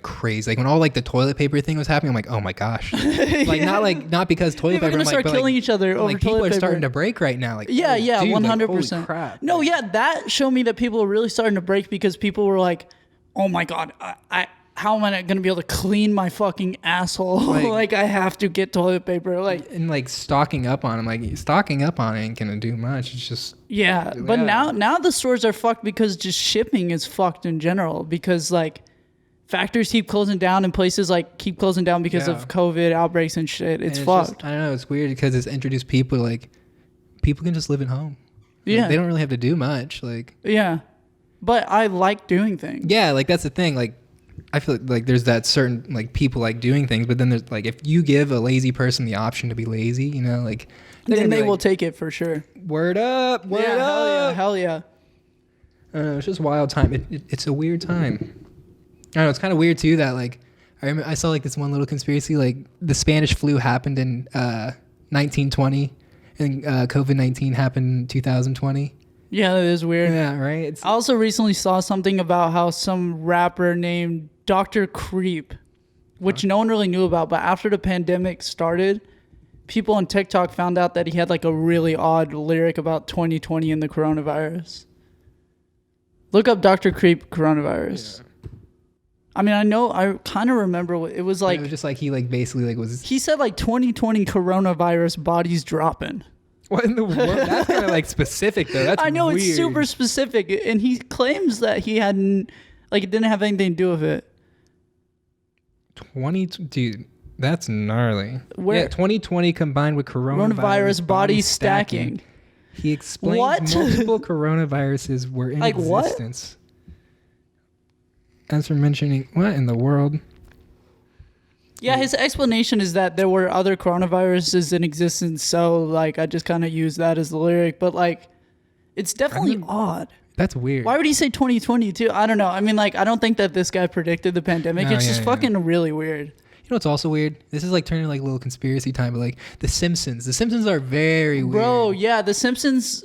crazy. Like when all like the toilet paper thing was happening, I'm like, oh my gosh. Like not because toilet paper. We're gonna start killing each other over like toilet people paper. are starting to break right now. Like yeah, 100%. Holy crap. No, yeah, that showed me that people are really starting to break because people were like, oh my god, how am I not gonna be able to clean my fucking asshole? Like I have to get toilet paper. Like and like stocking up on them. Like stocking up on it ain't gonna do much. It's just but now the stores are fucked because just shipping is fucked in general because like. Factories keep closing down and places like keep closing down because of COVID outbreaks and shit. It's fucked. Just, I don't know. It's weird because it's introduced people like people can just live at home. Like, yeah. They don't really have to do much. Like yeah. But I like doing things. Yeah. Like that's the thing. Like I feel like there's that certain like people like doing things, but then there's like if you give a lazy person the option to be lazy, you know, like then they will take it for sure. Word up. Word up. Hell yeah. I don't know. It's just a wild time. It's a weird time. I don't know, it's kind of weird too that like I saw like this one little conspiracy like the Spanish flu happened in 1920 and COVID-19 happened in 2020. Yeah, that is weird. Yeah, right. I also recently saw something about how some rapper named Dr. Creep, which no one really knew about, but after the pandemic started, people on TikTok found out that he had like a really odd lyric about 2020 and the coronavirus. Look up Dr. Creep coronavirus. Yeah. I mean, I kind of remember what it was like. It was just like he like basically like was. He said like 2020 coronavirus, bodies dropping. What in the world? That's kind of like specific though. That's I know weird. It's super specific, and he claims that he hadn't like it didn't have anything to do with it. Dude, that's gnarly. Where, 2020 combined with coronavirus body stacking. He explains multiple coronaviruses were in existence. What? As for mentioning, what in the world? Yeah, his explanation is that there were other coronaviruses in existence, so like I just kind of use that as the lyric, but like it's definitely odd. That's weird. Why would he say 2020 too? I don't know. I mean, like I don't think that this guy predicted the pandemic. It's just fucking really weird. You know what's also weird? This is like turning like a little conspiracy time, but like The Simpsons. The Simpsons are very weird. Bro, yeah, The Simpsons,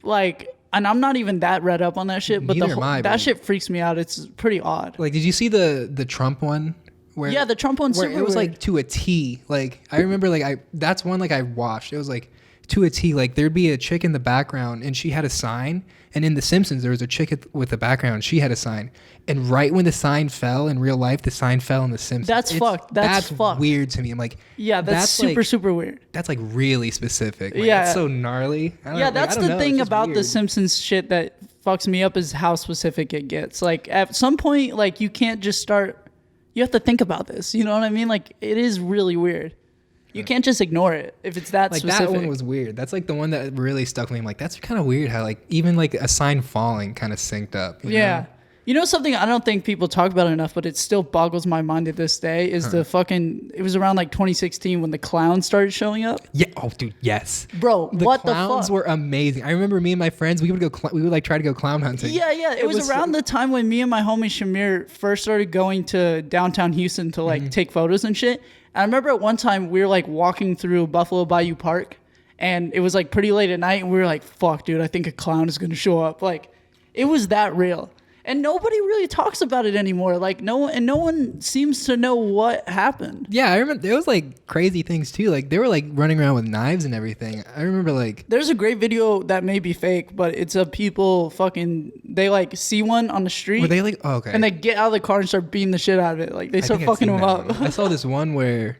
like, and I'm not even that read up on that shit, but that shit freaks me out. It's pretty odd. Like, did you see the Trump one? Where, the Trump one's super it was weird. Like to a T. Like I remember, like that's one like I watched. It was like to a T. Like there'd be a chick in the background, and she had a sign. And in The Simpsons, there was a chick with a background. She had a sign, and right when the sign fell in real life, the sign fell in The Simpsons. That's fucked. That's fucked. Weird to me. I'm like, yeah, that's super weird. That's like really specific. Like, yeah, it's so gnarly. That's the thing about The Simpsons shit that fucks me up is how specific it gets. Like at some point, like you can't just start. You have to think about this. You know what I mean? Like it is really weird. You can't just ignore it if it's that like specific. That one was weird. That's like the one that really stuck with me. I'm like, that's kind of weird how like even like a sign falling kind of synced up. You know? You know something I don't think people talk about enough, but it still boggles my mind to this day is the fucking. It was around like 2016 when the clowns started showing up. Yeah. Oh, dude. Yes. Bro, what the fuck? The clowns were amazing. I remember me and my friends. We would go. We would like try to go clown hunting. Yeah. It was around the time when me and my homie Shamir first started going to downtown Houston to like take photos and shit. And I remember at one time we were like walking through Buffalo Bayou Park, and it was like pretty late at night, and we were like, "Fuck, dude, I think a clown is gonna show up." Like, it was that real. And nobody really talks about it anymore. Like no one seems to know what happened. Yeah, I remember there was like crazy things too. Like they were like running around with knives and everything. I remember like there's a great video that may be fake, but it's of people they like see one on the street. Were they like okay? And they get out of the car and start beating the shit out of it. Like they start fucking them up. I saw this one where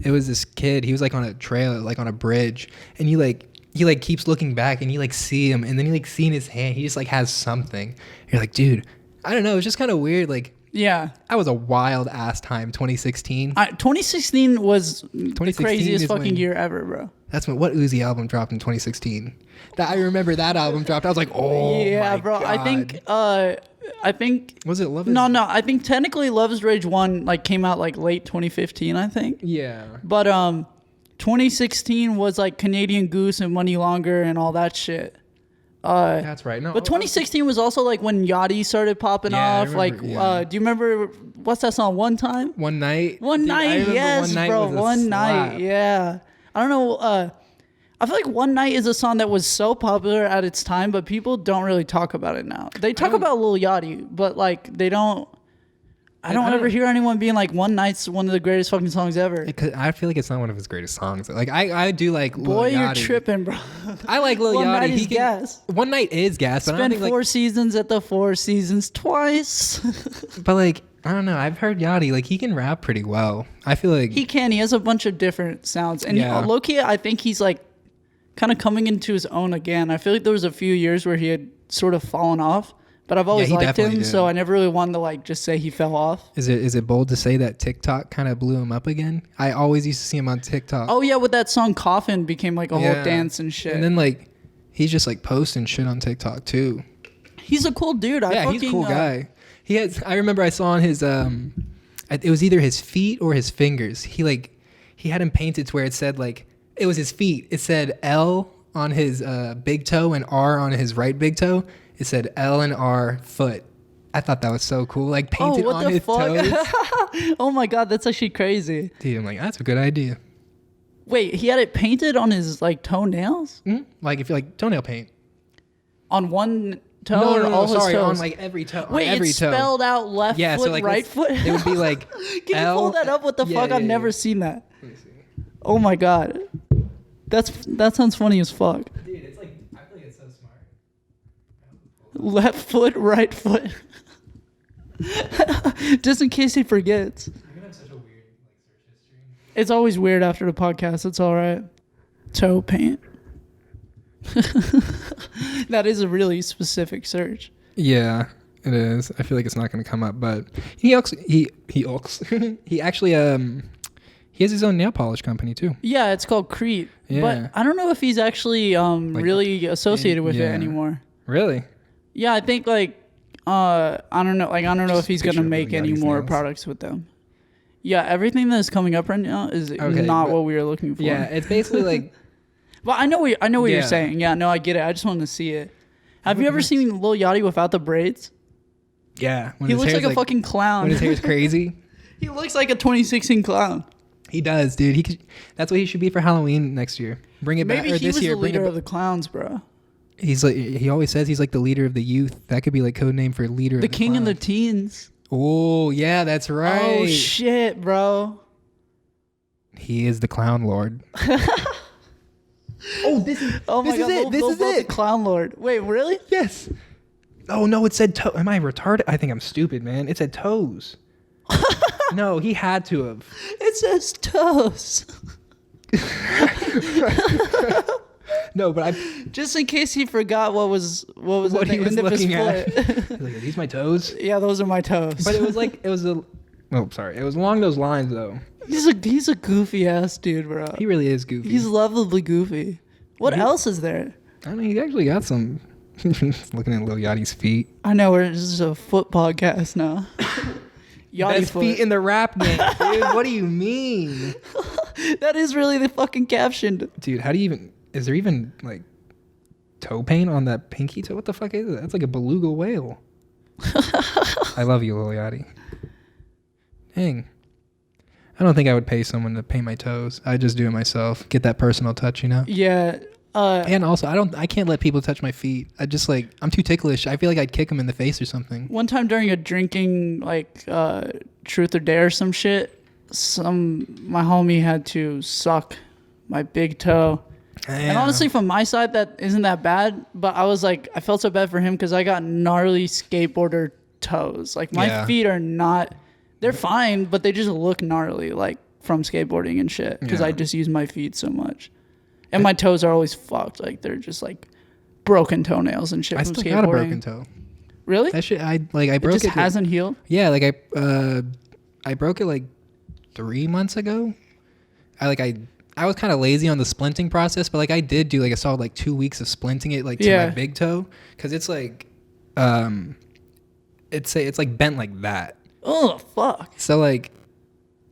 it was this kid. He was like on a trailer, like on a bridge, and he keeps looking back, and you like see him, and then you like see in his hand, he just like has something. You're like, dude, I don't know. It's just kind of weird. Like, yeah, that was a wild ass time. 2016. 2016 was the craziest fucking year ever, bro. That's what Uzi album dropped in 2016. That I remember that album dropped. I was like, oh yeah, my bro. God. I think was it Love? No. I think technically Love Is Rage 1 like came out like late 2015. I think. Yeah. But 2016 was like Canadian Goose and Money Longer and all that shit. That's right. No, but 2016 was also like when Yachty started popping off. Do you remember what's that song? One Time? One Night. One Night. Yes, bro. One Night. Yeah. I don't know. I feel like One Night is a song that was so popular at its time, but people don't really talk about it now. They talk about Lil Yachty, but like they don't. I don't ever hear anyone being like, One Night's one of the greatest fucking songs ever. I feel like it's not one of his greatest songs. Like I do like Lil Yachty. Boy, you're tripping, bro. I like Lil Yachty. One Night is gas. One Night is gas. But Spent 4 seasons at the Four Seasons twice. But like, I don't know. I've heard Yachty. Like he can rap pretty well. I feel like he can. He has a bunch of different sounds. And low-key, I think he's like kind of coming into his own again. I feel like there was a few years where he had sort of fallen off. But I've always liked him, so I never really wanted to like just say he fell off. Is it bold to say that TikTok kind of blew him up again? I always used to see him on TikTok. Oh yeah, with that song Coffin became like a whole dance and shit. And then like he's just like posting shit on TikTok too. He's a cool dude. He's a cool guy. I remember I saw on his it was either his feet or his fingers. He had him painted to where it said like it was his feet. It said L on his big toe and R on his right big toe. It said L and R foot. I thought that was so cool. Like painted on his toes. Oh my God, that's actually crazy. Dude, I'm like, that's a good idea. Wait, he had it painted on his like toenails? Mm-hmm. Like if you like toenail paint. On one toe or all his toes? On like every toe. Wait, every it's toe. spelled out left foot, so like right foot? It would be like Can you pull that up? What the fuck? I've never seen that. Let me see. Oh my God. That sounds funny as fuck. Dude, it's like I feel like it's so smart. Left foot, right foot. Just in case he forgets. You're gonna have such a weird search history. It's always weird after the podcast. It's all right. Toe paint. That is a really specific search. Yeah, it is. I feel like it's not going to come up, but he actually he actually he has his own nail polish company too. Yeah, it's called Crete. Yeah. But I don't know if he's actually really associated with it anymore. Really? Yeah, I think I don't know. I don't know if he's gonna make any more nails. products with them. Yeah, everything that's coming up right now is not what we were looking for. Yeah, it's basically like. Well, I know what you're saying. Yeah, no, I get it. I just wanted to see it. Have you ever seen Lil Yachty without the braids? Yeah, He looks like a fucking clown. When his hair is crazy. He looks like a 2016 clown. He does, dude. That's what he should be for Halloween next year. Bring it back. Maybe Or he this was year. the leader of the clowns, bro. He's like he always says he's like the leader of the youth. That could be like code name for leader. The of the king and the clowns. teens. Oh yeah, that's right. Oh shit, bro. He is the clown lord. This is it. This is it. The clown lord. Wait, really? Yes. Oh no, it said toe. Am I retarded? I think I'm stupid, man. It said toes. No, he had to have. It says toes. No, but I. Just in case he forgot what was What at he the was end of his looking at. foot. Like, are these my toes? Yeah, those are my toes. But it was like it was a. Oh, sorry. It was along those lines though. He's a goofy ass dude, bro. He really is goofy. He's lovably goofy. What else is there? I mean, he actually got some. Looking at Lil Yachty's feet. I know this is a foot podcast now. Yachty Best foot. feet in the rap game, dude. What do you mean, That is really the fucking caption. dude? How do you even? Is there even like toe paint on that pinky toe? What the fuck is that? That's like a beluga whale. I love you, Lil Yachty. Dang. I don't think I would pay someone to paint my toes. I just do it myself. Get that personal touch, you know? Yeah. And also, I can't let people touch my feet. I'm too ticklish. I feel like I'd kick them in the face or something. One time during a drinking truth or dare or some shit, my homie had to suck my big toe. And honestly, from my side, that isn't that bad. But I was like, I felt so bad for him because I got gnarly skateboarder toes. Like my feet are not, they're fine, but they just look gnarly, like from skateboarding and shit. Because I just use my feet so much, and my toes are always fucked. Like they're just like broken toenails and shit. I from still skateboarding. got a broken toe. Really? That shit, I broke it. It just hasn't healed. Yeah, like I broke it like 3 months ago. I was kind of lazy on the splinting process, but like I did do like a solid like 2 weeks of splinting it like to my big toe because it's like it's like bent like that. Oh fuck. So like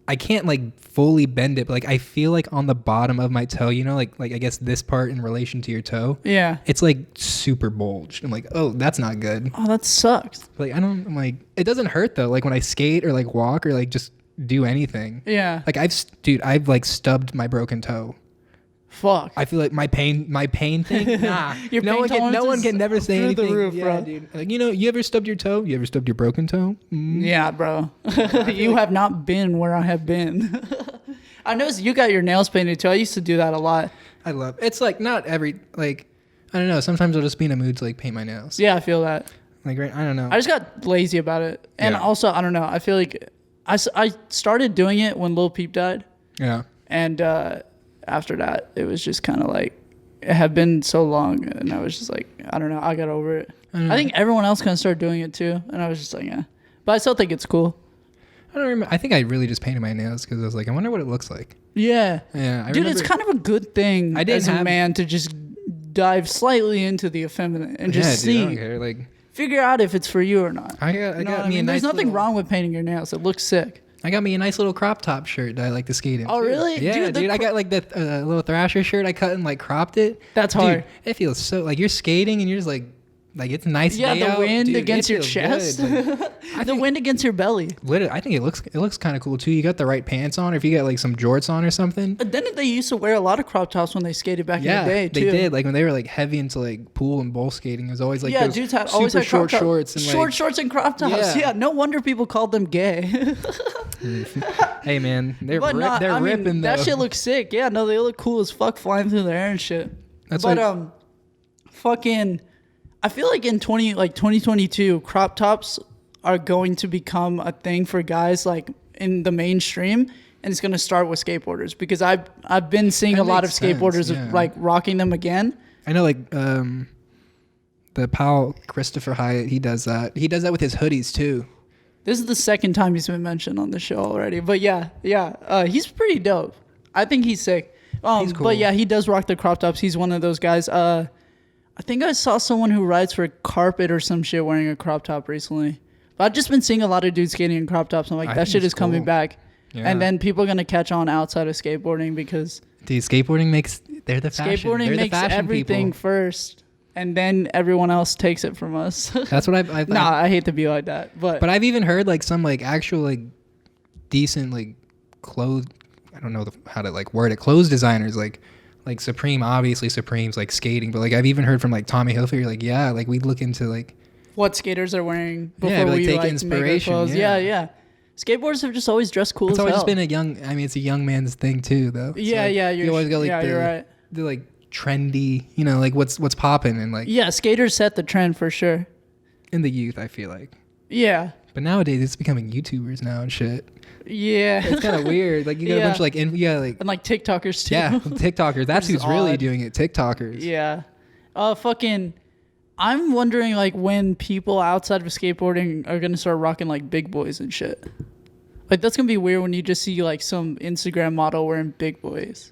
I can't like fully bend it, but like I feel like on the bottom of my toe, you know, like I guess this part in relation to your toe. Yeah. It's like super bulged. I'm like, oh, that's not good. Oh, that sucks. Like I'm like, it doesn't hurt though. Like when I skate or like walk or like just do anything. Yeah. Like I've like stubbed my broken toe. Fuck. I feel like my pain thing. Nah. no one can never say through anything. the roof, yeah, bro. dude. Like, you know, you ever stubbed your toe? You ever stubbed your broken toe? Yeah, bro. You have not been where I have been. I noticed you got your nails painted too. I used to do that a lot. It's like not every like I don't know. Sometimes I'll just be in a mood to like paint my nails. Yeah, I feel that. Like I don't know. I just got lazy about it, and also I don't know. I feel like I started doing it when Lil Peep died. Yeah. And after that, it was just kind of like it had been so long, and I was just like, I don't know. I got over it. I think everyone else kind of started doing it too, and I was just like, yeah. But I still think it's cool. I don't remember. I think I really just painted my nails because I was like, I wonder what it looks like. Yeah. Yeah. Dude, it's kind of a good thing as a man to just dive slightly into the effeminate and just see. I don't care. Like, figure out if it's for you or not. I got me a nice There's nothing wrong with painting your nails. It looks sick. I got me a nice little crop top shirt that I like to skate in. Oh, too. really? Yeah, dude. I got like that little Thrasher shirt I cut and like cropped it. That's hard. Dude, it feels so like you're skating and you're just like Like it's nice. Yeah, day the out. wind Dude, against it your feels chest. good. Like, The wind against your belly. literally, I think it looks kind of cool too. You got the right pants on, or if you got like some jorts on or something. But then they used to wear a lot of crop tops when they skated back in the day too. They did. Like when they were like heavy into like pool and bowl skating, it was always like those dudes super always had short crop shorts and short like, shorts and crop tops. Yeah, no wonder people called them gay. hey man, they're But they're ripping though. that shit looks sick. Yeah, no, they look cool as fuck flying through the air and shit. That's but fucking, I feel like in 2022, crop tops are going to become a thing for guys like in the mainstream, and it's gonna start with skateboarders because I've been seeing a lot of skateboarders like rocking them again. I know, like the pal Christopher Hyatt, he does that. He does that with his hoodies too. This is the second time he's been mentioned on the show already, but yeah, he's pretty dope. I think he's sick. He's cool. But yeah, he does rock the crop tops. He's one of those guys. I think I saw someone who rides for Carpet or some shit wearing a crop top recently. But I've just been seeing a lot of dudes skating in crop tops. I'm like, that shit is coming back. Yeah. And then people are going to catch on outside of skateboarding because... Dude, skateboarding makes... They're the fashion. Skateboarding makes everything people. First. And then everyone else takes it from us. That's what I've I hate to be like that. But I've even heard like some like actual like decent like clothes... I don't know how to like word it. Clothes designers like Supreme, obviously Supreme's like skating, but like I've even heard from like Tommy Hilfiger, like like we'd look into like what skaters are wearing before we take like inspiration. Make our clothes. Yeah. Skateboarders have just always dressed cool. It's as always hell. Been it's a young man's thing too, though. Yeah, you always go like you're right. The like trendy, like what's popping and like skaters set the trend for sure. In the youth, I feel like. Yeah. But nowadays it's becoming YouTubers now and shit. Yeah, it's kind of weird. Like you got a bunch of like and like TikTokers too. Yeah, TikTokers. That's who's really doing it. TikTokers. Yeah. Fucking. I'm wondering like when people outside of skateboarding are gonna start rocking like big boys and shit. Like that's gonna be weird when you just see like some Instagram model wearing big boys.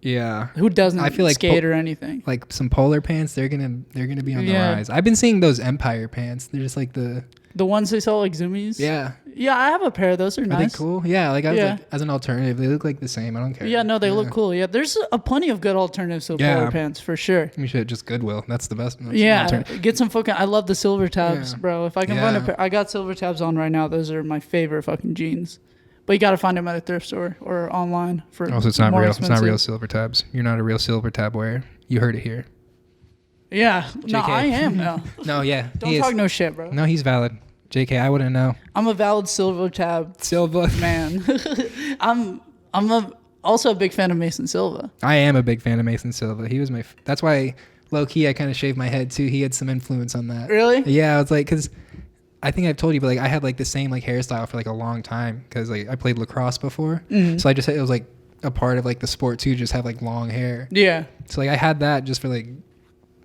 Yeah. Who doesn't I feel like skate or anything? Like some polar pants, they're gonna be on the rise. I've been seeing those Empire pants. They're just like the ones they sell like Zoomies. Yeah. Yeah, I have a pair of those. They're nice. Are they cool? Yeah, like I was like as an alternative, they look like the same. I don't care. Yeah, no, they look cool. Yeah, there's plenty of good alternatives to polar pants for sure. You should just Goodwill. That's the best. Get some fucking. I love the silver tabs, bro. If I can find a pair, I got silver tabs on right now. Those are my favorite fucking jeans. But you got to find them at a thrift store or online for. Also, it's not real. Expensive. It's not real silver tabs. You're not a real silver tab wearer. You heard it here. Yeah, JK. No, I am now. No, yeah, don't talk no shit, bro. No, he's valid. JK, I wouldn't know. I'm a valid silver tab man. I'm also a big fan of Mason Silva. I am a big fan of Mason Silva. He was that's why low key I kind of shaved my head too. He had some influence on that. Really? Yeah, I was like, because I think I've told you, but like I had like the same like hairstyle for like a long time because like I played lacrosse before, so I just it was like a part of like the sport too, just have like long hair. Yeah. So like I had that just for like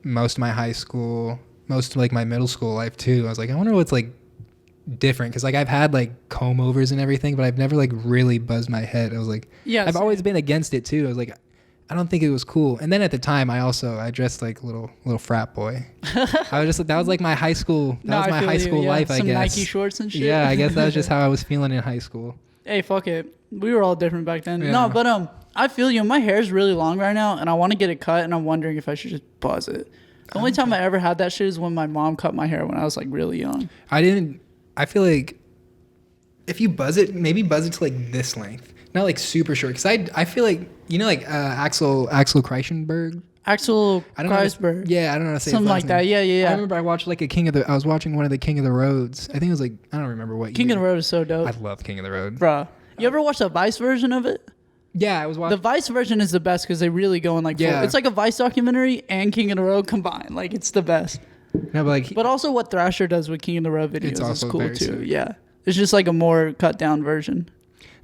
most of my high school, most of like my middle school life too. I was like, I wonder what's like different because like I've had like comb overs and everything, but I've never like really buzzed my head. I was like, I've always been against it too. I was like, I don't think it was cool. And then at the time, I dressed like a little frat boy. I was just that was like my high school. That was my high school life. I guess Nike shorts and shit. Yeah, I guess that was just how I was feeling in high school. Hey, fuck it. We were all different back then. Yeah. No, but I feel you. My hair is really long right now, and I want to get it cut, and I'm wondering if I should just buzz it. The only time I ever had that shit is when my mom cut my hair when I was like really young. I feel like if you buzz it, maybe buzz it to like this length, not like super short. Because I feel like like Axel Kreishenberg. Axel Kreisberg. Yeah, I don't know how to say something like that. Yeah. I remember I watched like I was watching one of the King of the Roads. I think it was like I don't remember what. King of the Road is so dope. I love King of the Road, bro. You ever watch the Vice version of it? Yeah, I was watching. The Vice version is the best because they really go in like full. It's like a Vice documentary and King of the Road combined. Like it's the best. No, but also what Thrasher does with King of the Road videos is cool too. Sick. Yeah, it's just like a more cut down version.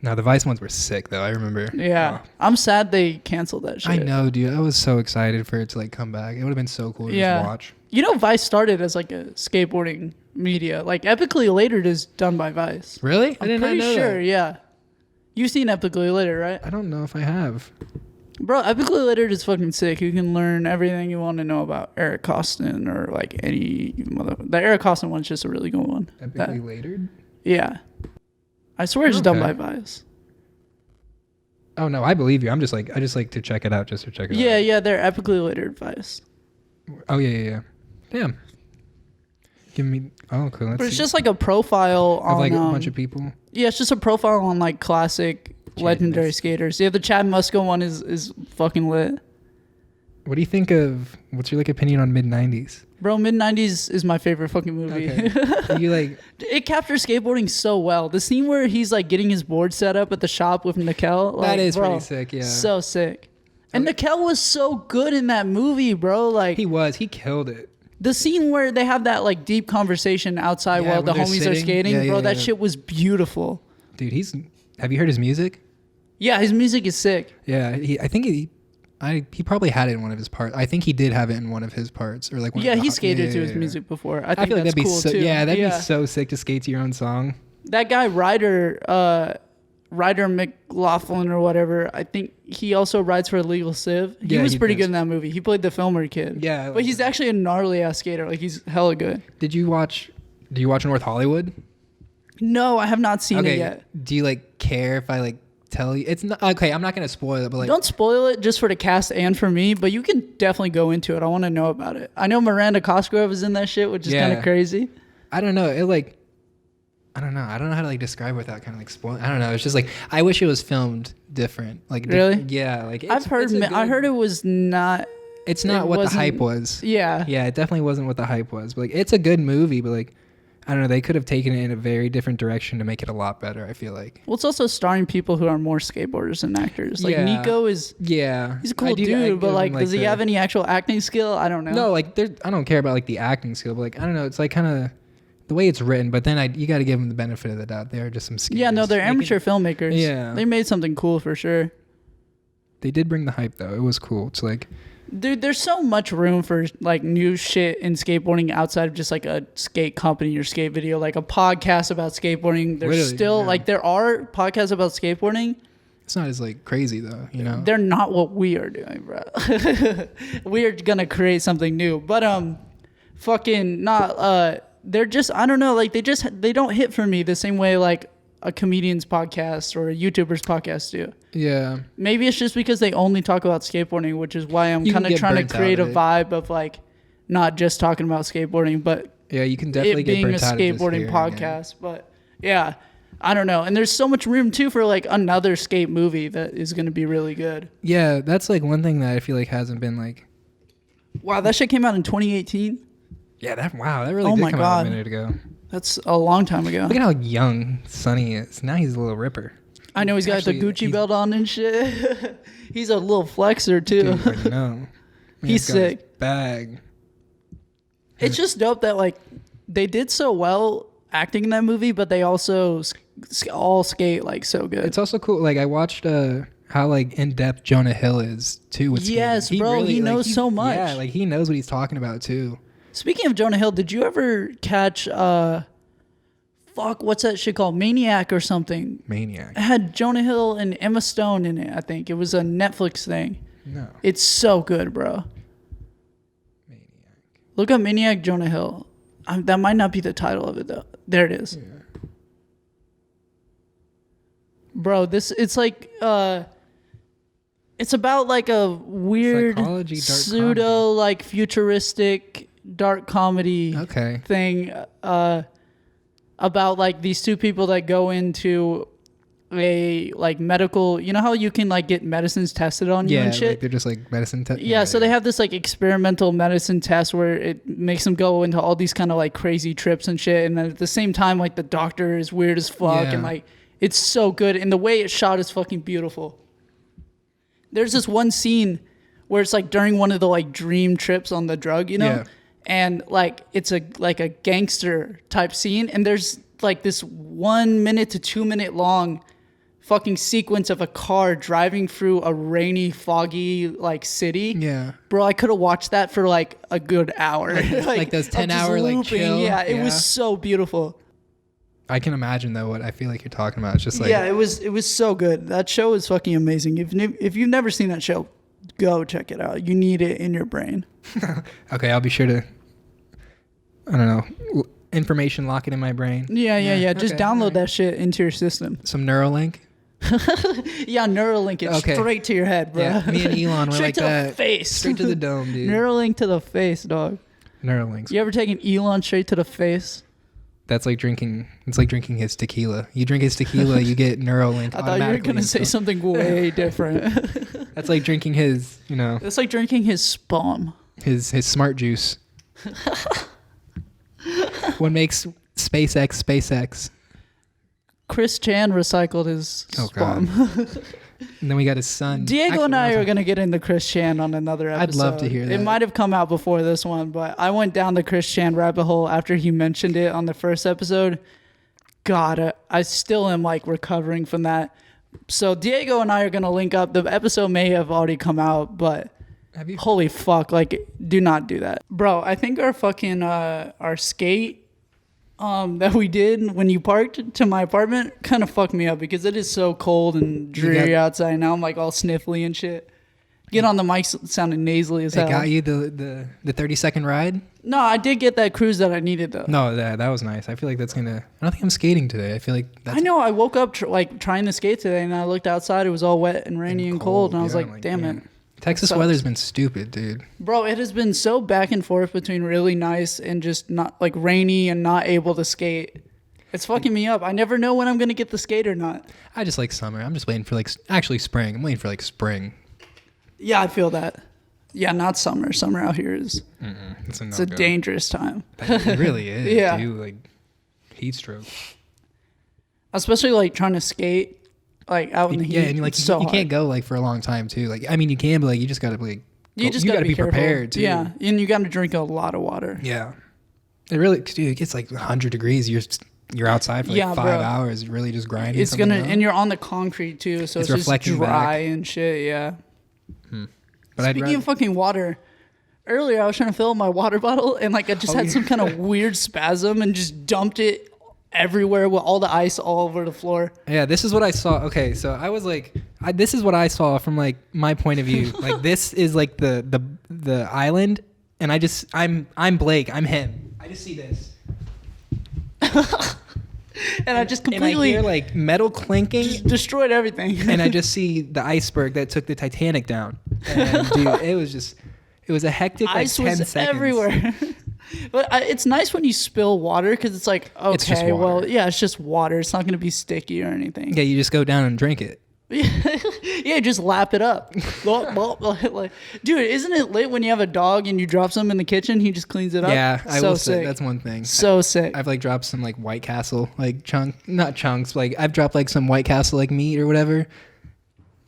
No, the Vice ones were sick though. I remember. Yeah, I'm sad they canceled that shit. I know, dude. I was so excited for it to like come back. It would have been so cool to just watch. You know, Vice started as like a skateboarding media. Like Epically Latered is done by Vice. Really? I'm pretty sure. Yeah. You've seen Epically Latered, right? I don't know if I have. Bro, Epically Latered is fucking sick. You can learn everything you want to know about Eric Costin or like any The Eric Costin one's just a really good one. Epically Latered? Yeah. I swear it's done by Vice. Oh no, I believe you. I just like to check it out just to check it out. Yeah, they're Epically Latered Vice. Oh yeah. Damn. Give me. Oh, cool. But it's just like a profile on like a bunch of people. Yeah, it's just a profile on like classic legendary skaters. Yeah, the Chad Musko one is fucking lit. What do you think of? What's your like opinion on mid-90s? Bro, mid-90s is my favorite fucking movie. Okay. You like it captures skateboarding so well. The scene where he's like getting his board set up at the shop with Nickel. Like, that is bro, pretty sick. Yeah. So sick. And Nickel was so good in that movie, bro. Like he killed it. The scene where they have that like deep conversation outside while the homies are skating, bro, that shit was beautiful. Dude, have you heard his music? Yeah, his music is sick. Yeah, I think he probably had it in one of his parts. I think he did have it in one of his parts, or like. He skated to his music before. I think feel like that's that'd be cool too. Yeah, that'd be so sick to skate to your own song. That guy Ryder McLaughlin or whatever. I think he also rides for Illegal Civ. He was pretty good in that movie. He played the Filmer kid. Yeah, but he's actually a gnarly ass skater. Like he's hella good. Do you watch North Hollywood? No, I have not seen it yet. Do you like care if I like tell you? It's not okay. I'm not gonna spoil it, but like don't spoil it just for the cast and for me. But you can definitely go into it. I want to know about it. I know Miranda Cosgrove is in that shit, which is kind of crazy. I don't know. I don't know. I don't know how to like describe it without kind of like spoiling. I don't know. It's just like I wish it was filmed different. Like really? Yeah. Like I heard it was not. It's not what the hype was. Yeah. Yeah. It definitely wasn't what the hype was. But like it's a good movie. But like I don't know. They could have taken it in a very different direction to make it a lot better. I feel like. Well, it's also starring people who are more skateboarders than actors. Like Nico is. Yeah. He's a cool dude, but like, does he have any actual acting skill? I don't know. No, like I don't care about like the acting skill, but like I don't know. It's like kind of. The way it's written, but then you got to give them the benefit of the doubt. They're just some skaters. Yeah, no, they're amateur filmmakers. Yeah. They made something cool for sure. They did bring the hype, though. It was cool. It's like... Dude, there's so much room for, like, new shit in skateboarding outside of just, like, a skate company or skate video. Like, a podcast about skateboarding. There's like, there are podcasts about skateboarding. It's not as, like, crazy, though, you know? They're not what we are doing, bro. We are going to create something new. But, they're just, I don't know, like they don't hit for me the same way like a comedian's podcast or a YouTuber's podcast do. Yeah. Maybe it's just because they only talk about skateboarding, which is why I'm kind of trying to create a vibe of like not just talking about skateboarding, but yeah, you can definitely get being a skateboarding podcast. But yeah, I don't know. And there's so much room too for like another skate movie that is going to be really good. Yeah, that's like one thing that I feel like hasn't been like. Wow, that shit came out in 2018. Yeah, that really did come out a minute ago. That's a long time ago. Look at how young Sonny is. Now he's a little ripper. I know he's got the Gucci belt on and shit. He's a little flexer too. Dude, no. He's sick. Bag. It's just dope that like they did so well acting in that movie, but they also all skate like so good. It's also cool. Like I watched how like in depth Jonah Hill is too with skating. Yes, bro, he knows so much. Yeah, like he knows what he's talking about too. Speaking of Jonah Hill, did you ever catch what's that shit called? Maniac or something? Maniac. It had Jonah Hill and Emma Stone in it, I think. It was a Netflix thing. No. It's so good, bro. Maniac. Look up Maniac Jonah Hill. That might not be the title of it though. There it is. Yeah. Bro, it's like it's about like a weird pseudo like futuristic dark comedy thing about like these two people that go into a like medical, you know how you can like get medicines tested on you and shit? Like they're just like medicine test. Yeah, so they have this like experimental medicine test where it makes them go into all these kind of like crazy trips and shit, and then at the same time like the doctor is weird as fuck and like it's so good, and the way it's shot is fucking beautiful. There's this one scene where it's like during one of the like dream trips on the drug, you know? Yeah. And like it's a gangster type scene, and there's like this 1 minute to 2 minute long fucking sequence of a car driving through a rainy, foggy like city. Yeah. Bro, I could have watched that for like a good hour. like those 10-hour like chill. Yeah, it was so beautiful. I can imagine though what I feel like you're talking about. It's just like it was so good. That show is fucking amazing. If you've never seen that show, go check it out. You need it in your brain. Okay, I'll be sure to. I don't know, information lock it in my brain. Yeah. Just download that shit into your system. Some Neuralink. Yeah, Neuralink it straight to your head, bro. Yeah, me and Elon were like that. Straight to the face. Straight to the dome, dude. Neuralink to the face, dog. Neuralinks. You ever take an Elon straight to the face? That's like drinking. It's like drinking his tequila. You drink his tequila, you get Neuralink. I thought you were gonna say something way different. That's like drinking his. It's like drinking his spum. His smart juice. What makes SpaceX? Chris Chan recycled his spum. And then we got his son. Diego and I are going to get into Chris Chan on another episode. I'd love to hear that. It might have come out before this one, but I went down the Chris Chan rabbit hole after he mentioned it on the first episode. God, I still am like recovering from that. So Diego and I are going to link up. The episode may have already come out, but holy fuck, like, do not do that. Bro, I think our fucking, our skate that we did when you parked to my apartment kind of fucked me up because it is so cold and dreary outside. Now I'm like all sniffly and shit. Get on the mic sounding nasally as hell. It got you the 30-second ride? No, I did get that cruise that I needed though. No, that was nice. I feel like that's gonna. I don't think I'm skating today. I feel like that's. I know. I woke up trying to skate today, and I looked outside. It was all wet and rainy and cold, and I was like, damn it. Texas weather's been stupid, dude. Bro, it has been so back and forth between really nice and just not like rainy and not able to skate. It's fucking me up. I never know when I'm going to get the skate or not. I just like summer. I'm just waiting for actually spring. I'm waiting for spring. Yeah, I feel that. Yeah, not summer. Summer out here is it's a dangerous time. It really is. Yeah. Dude, like heat stroke. Especially trying to skate. Out in the heat. Yeah, and you can't go for a long time too. I mean, you can, but you just gotta you gotta be prepared too. Yeah, and you gotta drink a lot of water. Yeah, it really, dude. It gets 100 degrees. You're outside for 5 hours, really just grinding. It's and you're on the concrete too, so it's just dry and shit. Yeah. But speaking of fucking water, earlier I was trying to fill up my water bottle and I just had some kind of weird spasm and just dumped it everywhere with all the ice all over the floor. Yeah, this is what I saw. Okay, so I was this is what I saw from my point of view. This is the island, and I'm Blake. I'm him. I just see this, and I just completely and I hear metal clinking, just destroyed everything. And I just see the iceberg that took the Titanic down. And dude, it was a hectic ice 10 was seconds. Everywhere. But it's nice when you spill water because it's okay, it's just water. It's not going to be sticky or anything. Yeah, you just go down and drink it. Yeah, just lap it up. Dude, isn't it lit when you have a dog and you drop something in the kitchen, he just cleans it up? Yeah, I will say that's one thing. So sick. I've dropped some White Castle not chunks. I've dropped some White Castle meat or whatever.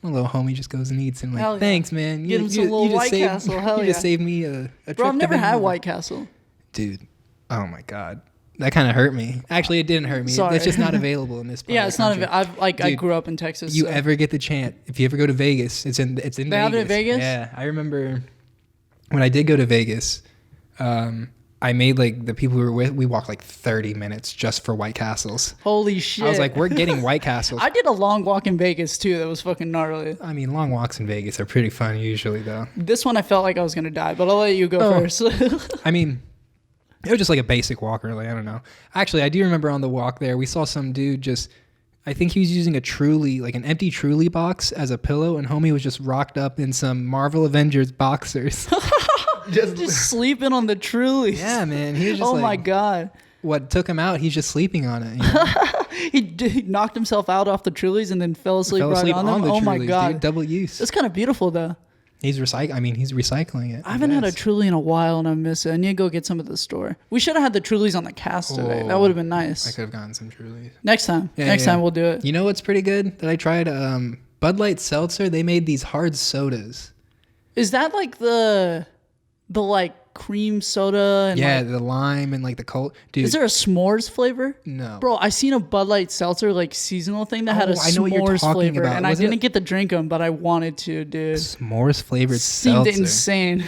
My little homie just goes and eats and thanks, man. Get him some little White Castle. Hell yeah. You just saved me a trip. Bro, I've never had White Castle. Dude, oh my God. That kind of hurt me. Actually, it didn't hurt me. Sorry. It's just not available in this part. Yeah, it's not available. I grew up in Texas. You ever get the chance? If you ever go to Vegas, it's in Vegas. They have it in Vegas? Yeah, I remember when I did go to Vegas. I made the people we were with. We walked 30 minutes just for White Castles. Holy shit! I was we're getting White Castles. I did a long walk in Vegas too. That was fucking gnarly. I mean, long walks in Vegas are pretty fun usually, though. This one I felt like I was gonna die, but I'll let you go first. I mean. It was just a basic walk, really. I don't know. Actually, I do remember on the walk there, we saw some dude I think he was using a Truly, an empty Truly box as a pillow, and homie was just rocked up in some Marvel Avengers boxers. just sleeping on the Truly. Yeah, man. He was just my God. What took him out, he's just sleeping on it. He knocked himself out off the Trulies and then fell asleep right on them. Oh my God. Dude, double use. That's kind of beautiful, though. He's recycling it. I haven't had a Truly in a while and I miss it. I need to go get some at the store. We should have had the Trulies on the cast today. That would have been nice. I could have gotten some Trulies. Next time. Next time we'll do it. You know what's pretty good that I tried? Bud Light Seltzer, they made these hard sodas. Is that the cream soda and the lime and the cold. Dude, is there a s'mores flavor? No, bro. I seen a Bud Light Seltzer seasonal thing that had a s'mores flavor, and I didn't get to drink them, but I wanted to, dude. S'mores flavored seltzer seemed insane.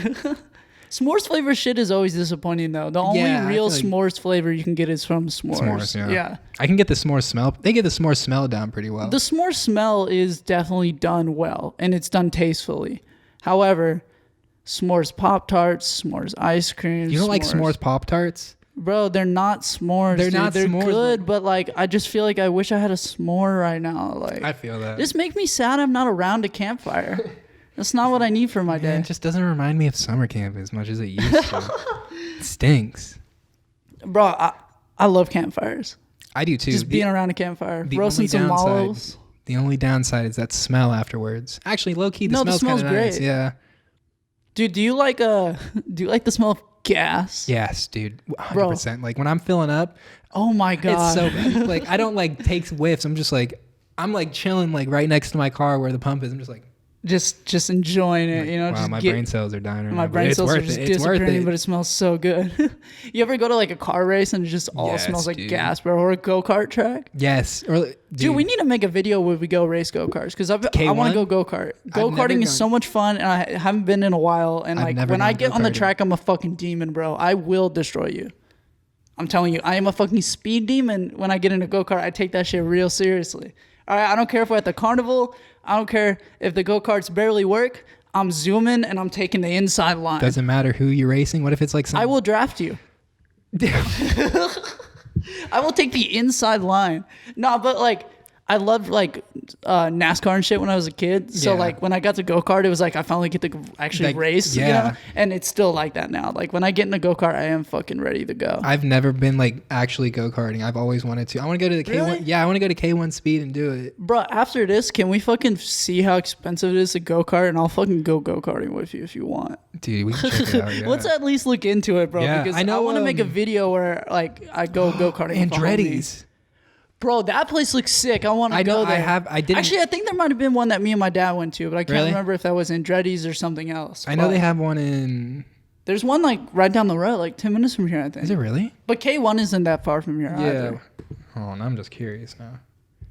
S'mores flavor shit is always disappointing though. The only real s'mores flavor you can get is from s'mores. Yeah. I can get the s'mores smell. They get the s'mores smell down pretty well. The s'mores smell is definitely done well, and it's done tastefully. However, s'mores Pop-Tarts, s'mores ice cream. You don't like s'mores Pop-Tarts? Bro, they're not s'mores. They're s'mores, good, but I just feel I wish I had a s'more right now. I feel that. This makes me sad I'm not around a campfire. That's not what I need for my day. It just doesn't remind me of summer camp as much as it used to. It stinks. Bro, I love campfires. I do too. Just being around a campfire, roasting some mallows. The only downside is that smell afterwards. Actually, low key, the smell's great. Nice. Yeah. Dude, do you like the smell of gas? Yes, dude. 100%. Like when I'm filling up. Oh my god. It's so bad. Like I don't like take whiffs. I'm like chilling like right next to my car where the pump is. I'm just like just enjoying it, you know. Wow, just my brain cells are dying right now. My brain cells are just disappearing, but it smells so good. You ever go to like a car race and it just all smells like gas, bro? Or a go-kart track? Yes. Dude, we need to make a video where we go race go-karts because I want to go go-kart. Go-karting is so much fun, and I haven't been in a while. And like when I get on the track, I'm a fucking demon, bro. I will destroy you. I'm telling you, I am a fucking speed demon. When I get in a go-kart, I take that shit real seriously. All right, I don't care if we're at the carnival. I don't care if the go-karts barely work. I'm zooming and I'm taking the inside line. Doesn't matter who you're racing. What if it's like I will draft you. I will take the inside line. No, but like I loved like NASCAR and shit when I was a kid. So like when I got to go-kart, it was like I finally get to actually race. You know? And it's still like that now. Like when I get in a go-kart, I am fucking ready to go. I've never been like actually go-karting. I've always wanted to. I want to go to the K1. Yeah, I want to go to K1 Speed and do it. Bro, after this, can we fucking see how expensive it is to go-kart? And I'll fucking go-karting with you if you want. Dude, we can check it out. Yeah. Let's at least look into it, bro. Yeah, because I want to make a video where like I go-karting. Andretti's. Bro, that place looks sick. I want to go there. Actually, I think there might have been one that me and my dad went to, but I can't remember if that was Andretti's or something else. I know they have one in... There's one like right down the road, like 10 minutes from here, I think. Is it really? But K1 isn't that far from here either. Oh, and I'm just curious now.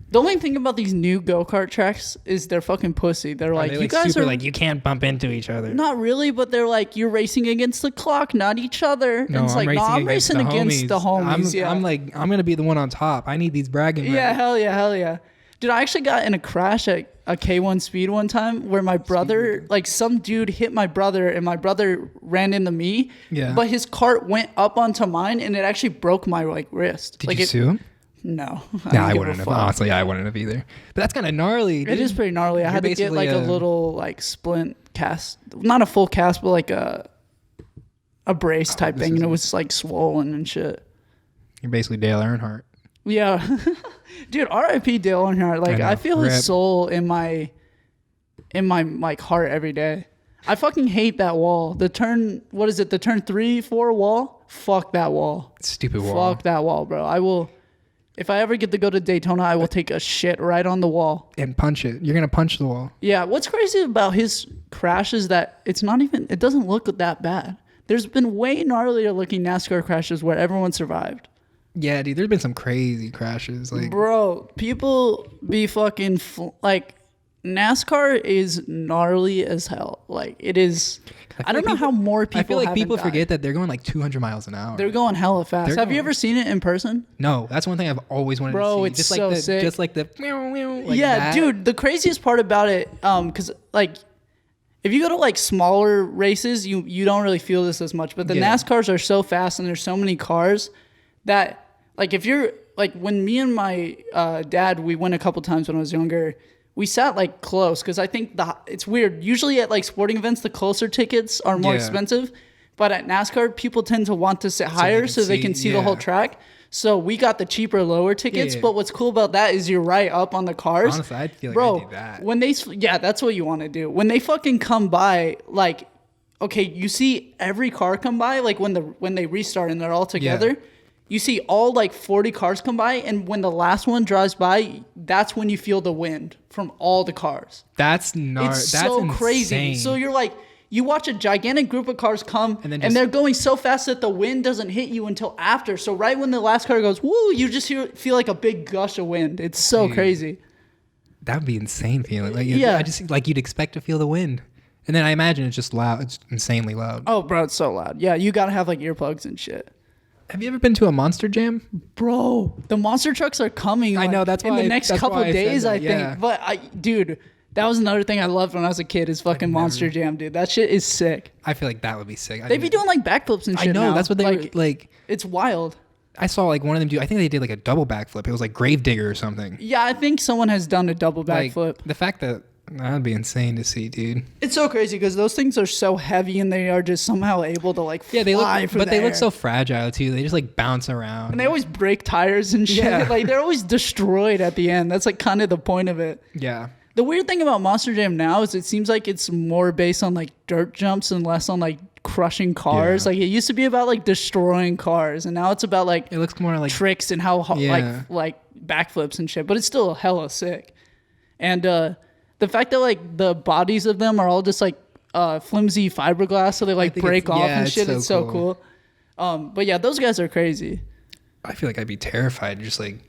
The only thing about these new go-kart tracks is they're fucking pussy. They're like, you guys are like, you can't bump into each other. Not really, but they're like, you're racing against the clock, not each other. No, I'm racing against the homies. I'm like, I'm going to be the one on top. I need these bragging rights. Yeah, hell yeah. Dude, I actually got in a crash at a K1 Speed one time where my brother, like some dude hit my brother and my brother ran into me. Yeah. But his cart went up onto mine and it actually broke my like wrist. Did you sue him? No. I wouldn't have. Honestly, I wouldn't have either. But that's kind of gnarly. Dude. It is pretty gnarly. I had to get like a little like splint cast. Not a full cast, but like a brace type thing. And it was like swollen and shit. You're basically Dale Earnhardt. Yeah. Dude, R.I.P. Dale Earnhardt. Like I feel his soul in my like heart every day. I fucking hate that wall. The turn 3-4 wall? Fuck that wall. Stupid wall. Fuck that wall, bro. I will... If I ever get to go to Daytona, I will take a shit right on the wall. And punch it. You're going to punch the wall. Yeah. What's crazy about his crash is that it doesn't look that bad. There's been way gnarlier looking NASCAR crashes where everyone survived. Yeah, dude. There's been some crazy crashes. Like, bro, people be fucking... like, NASCAR is gnarly as hell. Like, it is... I don't know how more people. I feel like people forget that they're going like 200 miles an hour. They're going hella fast. Have you ever seen it in person? No, that's one thing I've always wanted to see. Bro, it's just so sick. Just like the meow, meow, like yeah, that. Dude. The craziest part about it, because like, if you go to like smaller races, you don't really feel this as much. But the NASCARs are so fast and there's so many cars that like if you're like when me and my dad we went a couple times when I was younger. We sat like close because I think it's weird. Usually at like sporting events, the closer tickets are more expensive. But at NASCAR, people tend to want to sit higher so they can see the whole track. So we got the cheaper, lower tickets. Yeah. But what's cool about that is you're right up on the cars. Honestly, I feel like I do that. When that's what you want to do. When they fucking come by, like, okay, you see every car come by, like when they restart and they're all together. Yeah. You see all like 40 cars come by, and when the last one drives by, that's when you feel the wind from all the cars. It's so crazy. So you're like, you watch a gigantic group of cars come, and they're going so fast that the wind doesn't hit you until after. So right when the last car goes, woo, you just feel like a big gush of wind. It's so crazy. That would be insane feeling. Like, I just like you'd expect to feel the wind. And then I imagine it's just loud. It's insanely loud. Oh, bro, it's so loud. Yeah, you got to have like earplugs and shit. Have you ever been to a Monster Jam? Bro, the monster trucks are coming. Like, I know, that's why. In the next couple of days, I think. But, dude, that was another thing I loved when I was a kid is fucking Monster Jam, dude. That shit is sick. I feel like that would be sick. They be doing, like, backflips and shit now. That's what they were, like... It's wild. I saw, like, one of them do... I think they did, like, a double backflip. It was, like, Gravedigger or something. Yeah, I think someone has done a double backflip. The fact that That'd be insane to see, dude. It's so crazy because those things are so heavy and they are just somehow able to like fly they look, through but the they air. look so fragile too. They just like bounce around, and they always break tires and shit. Yeah. Like they're always destroyed at the end. That's like kind of the point of it. Yeah. The weird thing about Monster Jam now is it seems like it's more based on like dirt jumps and less on like crushing cars. Yeah. Like it used to be about like destroying cars, and now it's about like It looks more like tricks and how Yeah. like backflips and shit. But it's still hella sick. And the fact that like the bodies of them are all just like flimsy fiberglass, so they like break off and shit. It's so cool. But yeah, those guys are crazy. I feel like I'd be terrified. Just like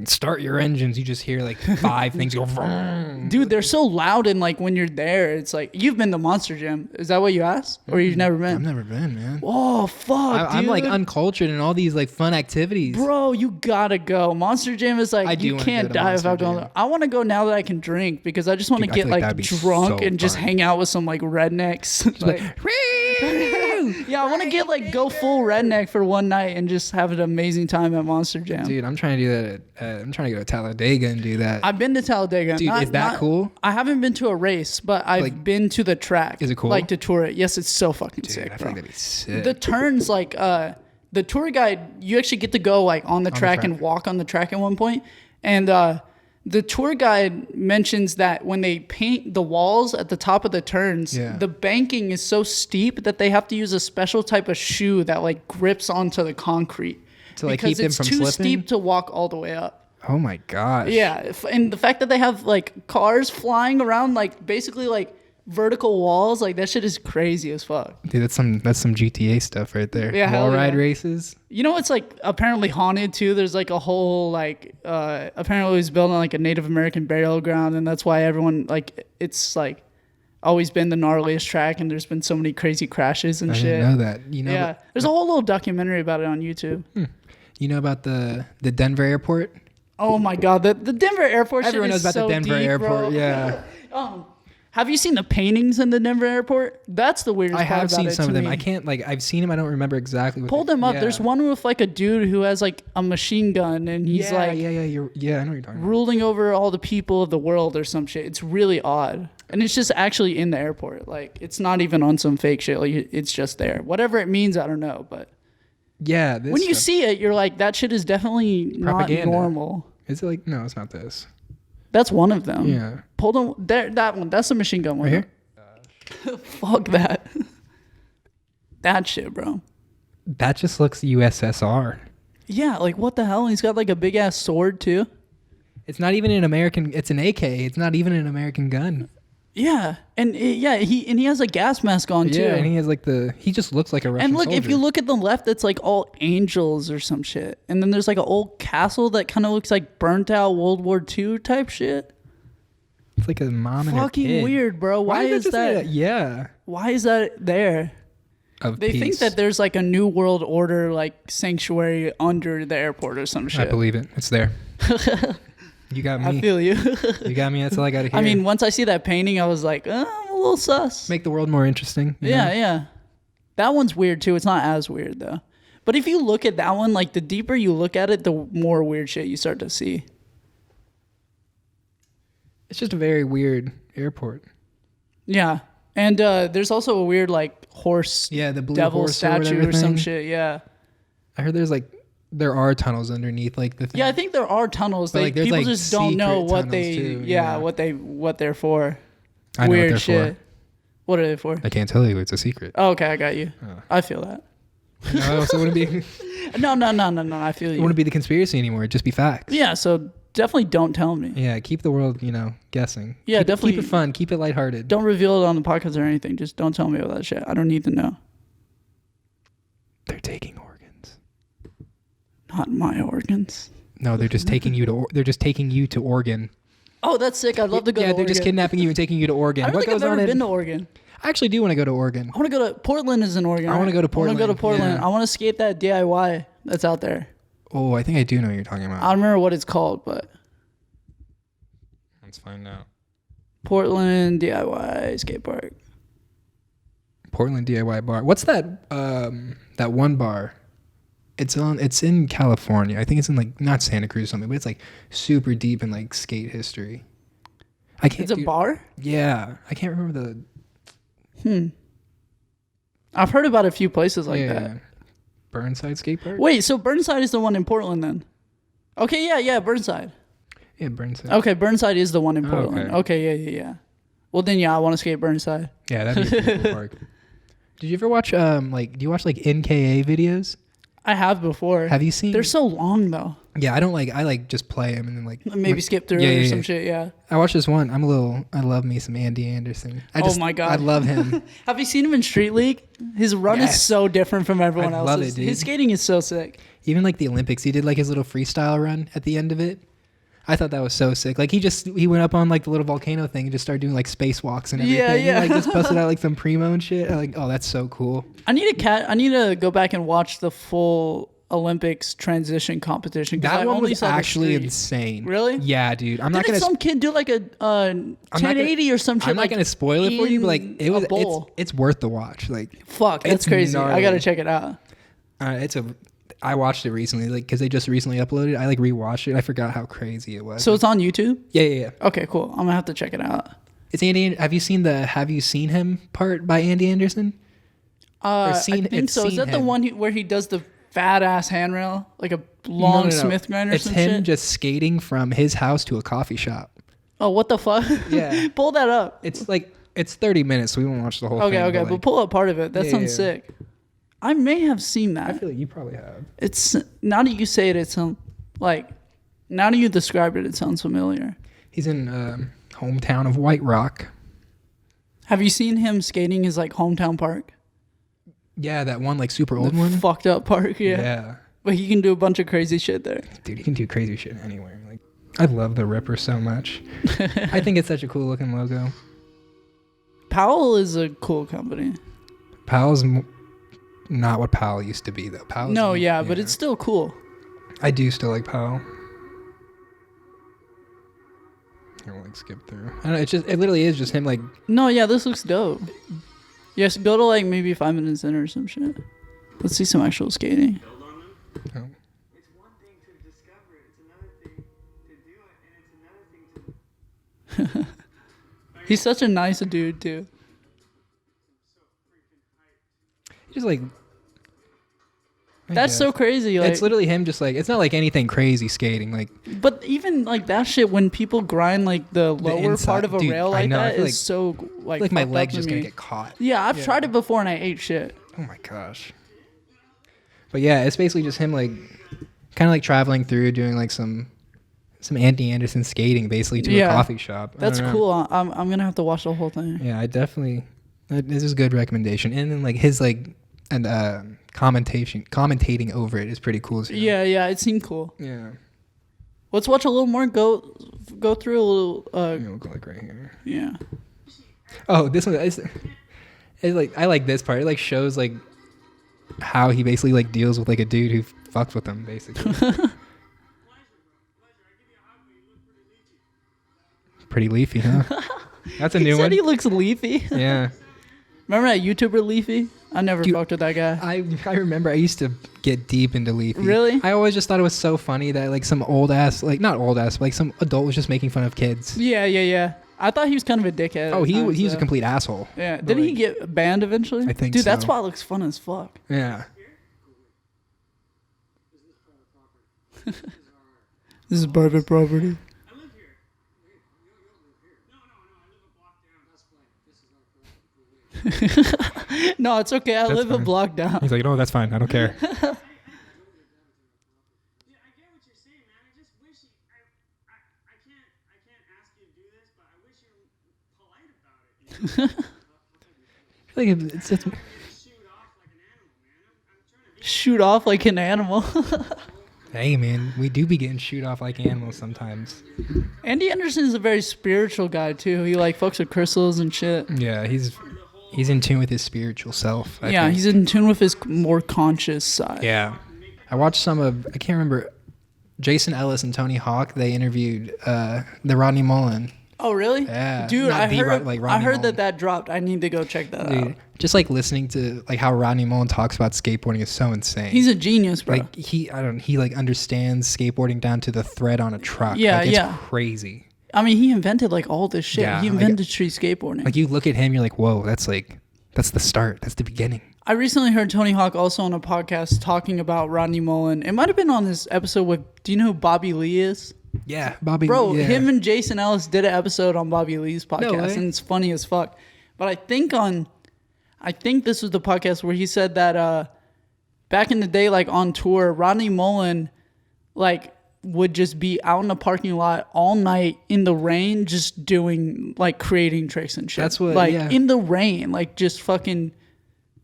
start your engines, you just hear like 5 things go. Vroom. Dude, they're so loud, and like when you're there, it's like you've been to Monster Jam. Is that what you asked, or you've never been? I've never been, man. Oh fuck, I'm dude. like uncultured in all these like fun activities. Bro, you gotta go. Monster Jam is like you wanna can't go to die Monster without going. Jam. I want to go now that I can drink because I just want to Dude, I get feel like like that'd be drunk so and just fun. hang out with some like rednecks. Like, yeah, I want to get like go full redneck for one night and just have an amazing time at Monster Jam. Dude, I'm trying to do that. I'm trying to go to Talladega and do that. I've been to Talladega. Dude, is that cool? I haven't been to a race, but I've Like, been to the track. is it cool? Like to tour it. Yes, it's so fucking Dude, sick, I bro. feel like that'd be sick. The turns, like the tour guide, you actually get to go like on the track and walk on the track at one point, and the tour guide mentions that when they paint the walls at the top of the turns, the banking is so steep that they have to use a special type of shoe that like grips onto the concrete To, like, because keep them it's from too slipping? steep to walk all the way up. Oh my gosh. Yeah, and the fact that they have like cars flying around like basically like vertical walls, like that shit is crazy as fuck. Dude, that's some GTA stuff right there. Yeah, hell Wall ride yeah. races. You know, it's like apparently haunted too. There's like a whole like apparently it was built on like a Native American burial ground, and that's why everyone like it's like always been the gnarliest track, and there's been so many crazy crashes and I shit. didn't know that. You know, Yeah, there's a whole little documentary about it on YouTube. you know about the Denver airport? Oh my god, the Denver airport. Everyone shit knows is about so the Denver deep, airport. bro. Yeah. Have you seen the paintings in the Denver airport? That's the weirdest I part have about seen it some to of them. me. I can't like I've seen them. I don't remember exactly. Pull them up. Yeah. There's one with like a dude who has like a machine gun, and he's like I know what you're talking about. ruling over all the people of the world or some shit. It's really odd. And it's just actually in the airport. Like, it's not even on some fake shit. Like, it's just there. Whatever it means, I don't know. But Yeah. This when you stuff- see it, you're like, that shit is definitely Propaganda. not normal. Is it like no? It's not this. That's one of them. Yeah. Pull them. There, that one. That's the machine gun one. Right here. Fuck that. That shit, bro. That just looks USSR. Yeah, like, what the hell? He's got like a big ass sword, too. It's not even an American. It's an AK. It's not even an American gun. Yeah, and he has a gas mask on too. Yeah, and he has like he just looks like a Russian And look, soldier. if you look at the left, it's like all angels or some shit. And then there's like an old castle that kind of looks like burnt out World War II type shit. It's like a mom and her Fucking kid. weird, bro. Why is just that? Yeah. Why is that there? Of They think peace. that there's like a new world order like sanctuary under the airport or some shit. I believe it. It's there. You got me. I feel you. You got me. That's all I got to hear. I mean, once I see that painting, I was like, I'm a little sus. make the world more interesting. you Yeah, know? yeah. That one's weird too. It's not as weird though. But if you look at that one, like the deeper you look at it, the more weird shit you start to see. It's just a very weird airport. Yeah. And there's also a weird like horse Yeah, the blue devil horse statue or some thing. shit. Yeah. I heard there are tunnels underneath like the thing. Yeah, I think there are tunnels. But, like, there's, People like, just don't know secret what tunnels, they too, yeah. what they're for. I know Weird what they're shit. for. What are they for? I can't tell you. It's a secret. Oh, okay, I got you. I feel that. No, so it wouldn't be. No. I feel It you. wouldn't be the conspiracy anymore. It'd just be facts. Yeah, so definitely don't tell me. Yeah, keep the world, guessing. Yeah, definitely. Keep it fun. Keep it lighthearted. Don't reveal it on the podcast or anything. Just don't tell me about that shit. I don't need to know. They're taking organs. Not my organs. No, they're just taking you to. They're just taking you to Oregon. Oh, that's sick. I'd love to go to Yeah, Oregon. they're just kidnapping you and taking you to Oregon. I don't What think I've goes on ever in? been to Oregon. I actually do want to go to Oregon. I want to go to Portland. Is in Oregon. I wanna go to I want to go to Portland, Portland. yeah. I want to skate that DIY that's out there. Oh, I think I do know what you're talking about. I don't remember what it's called, but Let's find out. Portland DIY skate park. Portland DIY bar. What's that? That one bar. It's in California. I think it's in like not Santa Cruz or something, but it's like super deep in like skate history. I can't. It's a bar? Yeah, I can't remember the. I've heard about a few places like that. Burnside Skate Park? Wait, so Burnside is the one in Portland then? Okay, yeah, Burnside. Yeah, Burnside. Okay, Burnside is the one in Portland. Okay. Yeah. Well, then, yeah, I want to skate Burnside. Yeah, that'd be a cool park. Did you ever watch, do you watch, NKA videos? I have before. Have you seen? They're so long, though. Yeah, I just play them and then, maybe skip through it or some shit, yeah. I watched this one. I love me some Andy Anderson. Oh, my God. I love him. Have you seen him in Street League? His run is so different from everyone else's. Love it, dude. His skating is so sick. Even, the Olympics, he did, his little freestyle run at the end of it. I thought that was so sick. He went up on the little volcano thing and just started doing spacewalks and everything. Yeah. He just busted out some primo and shit. I'm oh, that's so cool. I need to go back and watch the full Olympics transition competition. That one was actually insane. Really? Yeah, dude. I'm not Didn't gonna. some kid do a 1080 or some shit? I'm not gonna spoil it for you, but it was. bowl. It's worth the watch. Fuck, that's crazy. Gnarly. I gotta check it out. I watched it recently, because they just recently uploaded it. I rewatched it. I forgot how crazy it was. So it's on YouTube? Yeah. Okay, cool. I'm gonna have to check it out. It's Andy. Have you seen the "Have you seen him" part by Andy Anderson? I think so. Is that the one where he does the fat ass handrail, like a long No. Smith grinder? It's him just skating from his house to a coffee shop. Oh, what the fuck? Yeah. Pull that up. It's 30 minutes, so we won't watch the whole thing. Okay, but pull up part of it. That sounds sick. I may have seen that. I feel like you probably have. It's now that you say it, it sounds now that you described it, it sounds familiar. He's in hometown of White Rock. Have you seen him skating his hometown park? Yeah, that one super old one. Fucked up park, yeah. Yeah. But he can do a bunch of crazy shit there. Dude, he can do crazy shit anywhere. I love the Ripper so much. I think it's such a cool looking logo. Powell is a cool company. Powell's not what Powell used to be, though. Powell's but it's still cool. I do still like Powell. Here, we'll skip through. I don't know, it literally is just him No, yeah, this looks dope. Yes, go to maybe 5 minutes in or some shit. Let's see some actual skating. Oh. It's one thing to discover it, it's another thing to do it, and it's another thing to... He's such a nice dude, too. Just That's so crazy. It's literally him just it's not anything crazy skating. But even that shit, when people grind the lower part of a rail that is so my leg's just gonna get caught. Yeah, I've tried it before and I ate shit. Oh my gosh. But yeah, it's basically just him kind of traveling through doing some Andy Anderson skating basically to a coffee shop. That's cool. I'm gonna have to watch the whole thing. Yeah, I definitely. This is a good recommendation, and then his commentating over it is pretty cool. Yeah, it seemed cool. Yeah. Let's watch a little more. Go through a little. We'll go right here. Yeah. Oh, this one is. It's I like this part. It shows how he basically deals with a dude who fucks with him basically. Pretty leafy, huh? That's a new one. He looks leafy. Yeah. Remember that YouTuber Leafy? I never fucked with that guy. I remember I used to get deep into Leafy. Really? I always just thought it was so funny that some old ass, not old ass, but some adult was just making fun of kids. Yeah. I thought he was kind of a dickhead. Oh, he was a complete asshole. Yeah. Didn't he get banned eventually? I think Dude, so. that's why it looks fun as fuck. Yeah. This is private property. No, it's okay. I live a block down. He's no, that's fine. I don't care. Yeah, I get what you're saying, man. I just wish I can't ask you to do this, but I wish you were polite about it. I feel like it's just... Shoot off like an animal. Hey, man, we do be getting shoot off like animals sometimes. Andy Anderson is a very spiritual guy too. He fucks with crystals and shit. Yeah, he's in tune with his spiritual self. I think. He's in tune with his more conscious side. Yeah. I watched some of, I can't remember, Jason Ellis and Tony Hawk. They interviewed the Rodney Mullen. Oh, really? Yeah. Dude, I heard Mullen. that dropped. I need to go check that out. Just listening to how Rodney Mullen talks about skateboarding is so insane. He's a genius, bro. He understands skateboarding down to the thread on a truck. Yeah, it's crazy. I mean, he invented like all this shit. Yeah, He invented street skateboarding. Like you look at him, you're like, whoa, that's the start. That's the beginning. I recently heard Tony Hawk also on a podcast talking about Rodney Mullen. It might have been on this episode with, do you know who Bobby Lee is? Yeah, Bobby. Bro, yeah. him and Jason Ellis did an episode on Bobby Lee's podcast, way. and it's funny as fuck. But I think this was the podcast where he said that back in the day, like on tour, Rodney Mullen, like, would just be out in the parking lot all night in the rain, just doing like creating tricks and shit. That's what, like yeah. in the rain, like just fucking,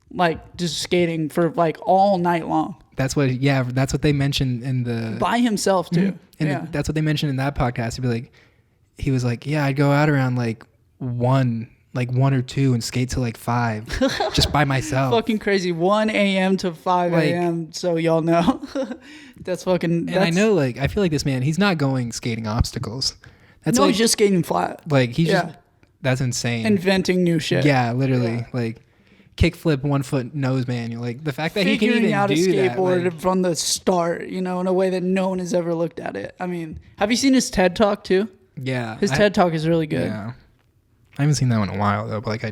like just skating for like all night long. That's what they mentioned in the By himself too. Mm-hmm. And yeah. that's what they mentioned in that podcast. He was like, yeah, I'd go out around like 1 or 2 and skate till like 5 just by myself. Fucking crazy. 1 a.m. to 5 a.m. So y'all know. That's fucking. And I know, like, I feel like this man, he's not going skating obstacles. That's he's just skating flat. Like, he's just, that's insane. Inventing new shit. Yeah, literally. Like, kickflip 1 foot nose manual. Like, the fact that he can even out do a skateboard that. Like, from the start, in a way that no one has ever looked at it. I mean, have you seen his TED Talk too? Yeah. His TED Talk is really good. Yeah. I haven't seen that one in a while though, but like I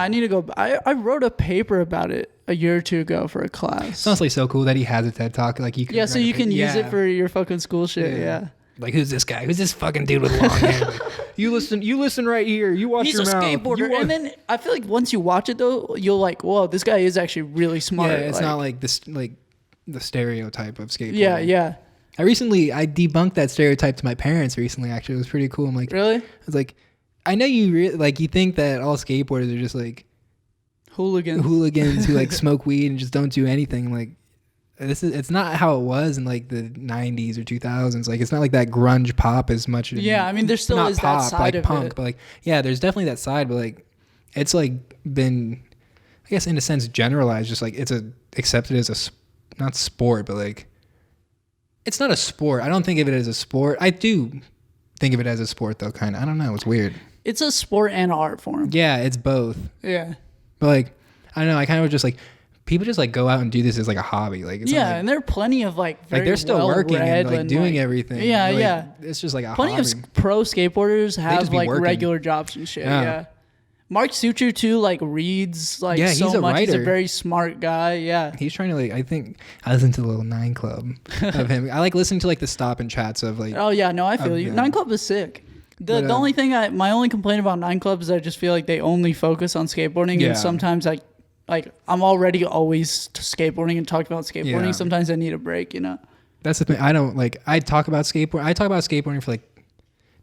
need to go. I wrote a paper about it a year or 2 ago for a class. It's honestly so cool that he has a TED Talk. Like you can so you can use it for your fucking school shit. Yeah. Like, who's this guy? Who's this fucking dude with long hair? Like, you listen right here. You watch your mouth. He's a skateboarder. And then I feel like once you watch it though, you'll like, whoa, this guy is actually really smart. Yeah, it's not like this, like the stereotype of skateboarding. Yeah. I debunked that stereotype to my parents recently. Actually, it was pretty cool. I'm like, really? I was like, I know you you think that all skateboarders are just like hooligans who like smoke weed and just don't do anything. Like, it's not how it was in like the 90s or 2000s. Like, it's not like that grunge pop as much. Yeah, I mean, there still is that side like of punk, it. but like, yeah, there's definitely that side. But like, it's like been, I guess, in a sense, generalized. Just like it's accepted as a not sport, but like, it's not a sport. I don't think of it as a sport. I do think of it as a sport though. Kind of. I don't know. It's weird. It's a sport and art form. Yeah, it's both. Yeah. But like, I don't know. I kind of was just like, people just like go out and do this as like a hobby. Like, it's and there are plenty of like very they're still working and like doing everything. Yeah, like, yeah. It's just like a plenty hobby. of pro skateboarders have like working. regular jobs and shit. Yeah. Yeah. Mark Suture too, like reads like he's so a much. He's a writer. very smart guy. Yeah. He's trying to like, I think I listen to the little 9 Club of him. I like listening to like the stop and chats of like. Oh yeah, no, I feel you. them. 9 Club is sick. The only thing my only complaint about 9 Club is I just feel like they only focus on skateboarding, and sometimes I'm already always skateboarding and talking about skateboarding. Yeah. Sometimes I need a break, That's the thing. I don't like. I talk about skateboarding for like,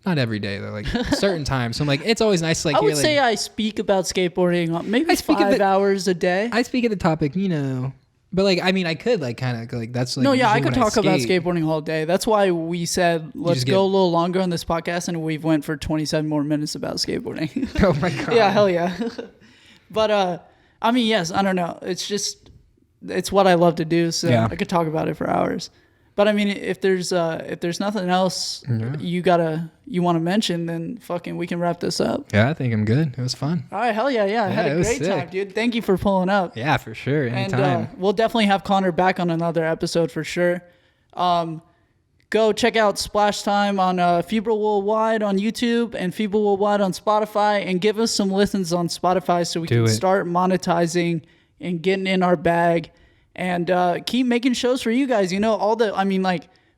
not every day though. Like certain times. So I'm like, it's always nice to like. I would hear, say like, I speak about skateboarding maybe I speak of 5 hours a day. I speak of the topic, but like, I mean, I could like kind of like that's like. No, yeah, I usually could when talk about skate. skateboarding all day. That's why we said let's go a little longer on this podcast, and we've went for 27 more minutes about skateboarding. Oh my god. Yeah, hell yeah. But I mean, yes, I don't know. It's what I love to do, so I could talk about it for hours. But I mean, if there's nothing else you want to mention, then fucking we can wrap this up. Yeah, I think I'm good. It was fun. All right, hell yeah. I had a great time, dude. Thank you for pulling up. Yeah, for sure. Anytime. And we'll definitely have Conor back on another episode for sure. Go check out Splash Time on Feeble Worldwide on YouTube and Feeble Worldwide on Spotify, and give us some listens on Spotify so we can start monetizing and getting in our bag, and keep making shows for you guys.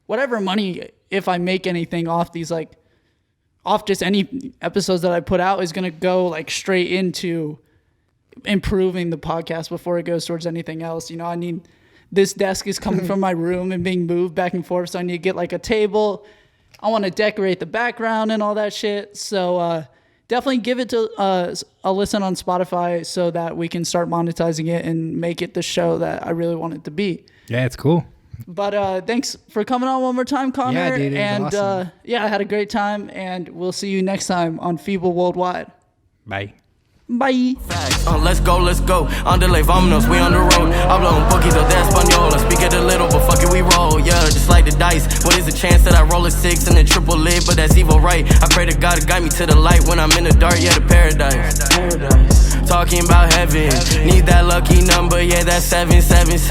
Whatever money, if I make anything off these, like off just any episodes that I put out, is going to go like straight into improving the podcast before it goes towards anything else. I need... This desk is coming from my room and being moved back and forth, so I need to get like a table. I want to decorate the background and all that shit. So definitely give it to a listen on Spotify so that we can start monetizing it and make it the show that I really want it to be. Yeah, it's cool. But thanks for coming on one more time, Conor. Yeah, dude, it was awesome. I had a great time, and we'll see you next time on Feeble Worldwide. Bye. Bye. Let's go. Underlay, vámonos, we on the road. Hablo un poquito de español. I speak it a little, but fuck it, we roll. Yeah, just like the dice. What is the chance that I roll a 6 and a triple lid? But that's evil, right? I pray to God to guide me to the light when I'm in the dark. Yeah, the paradise. Talking about heaven. Need that lucky number. Yeah, that's 777.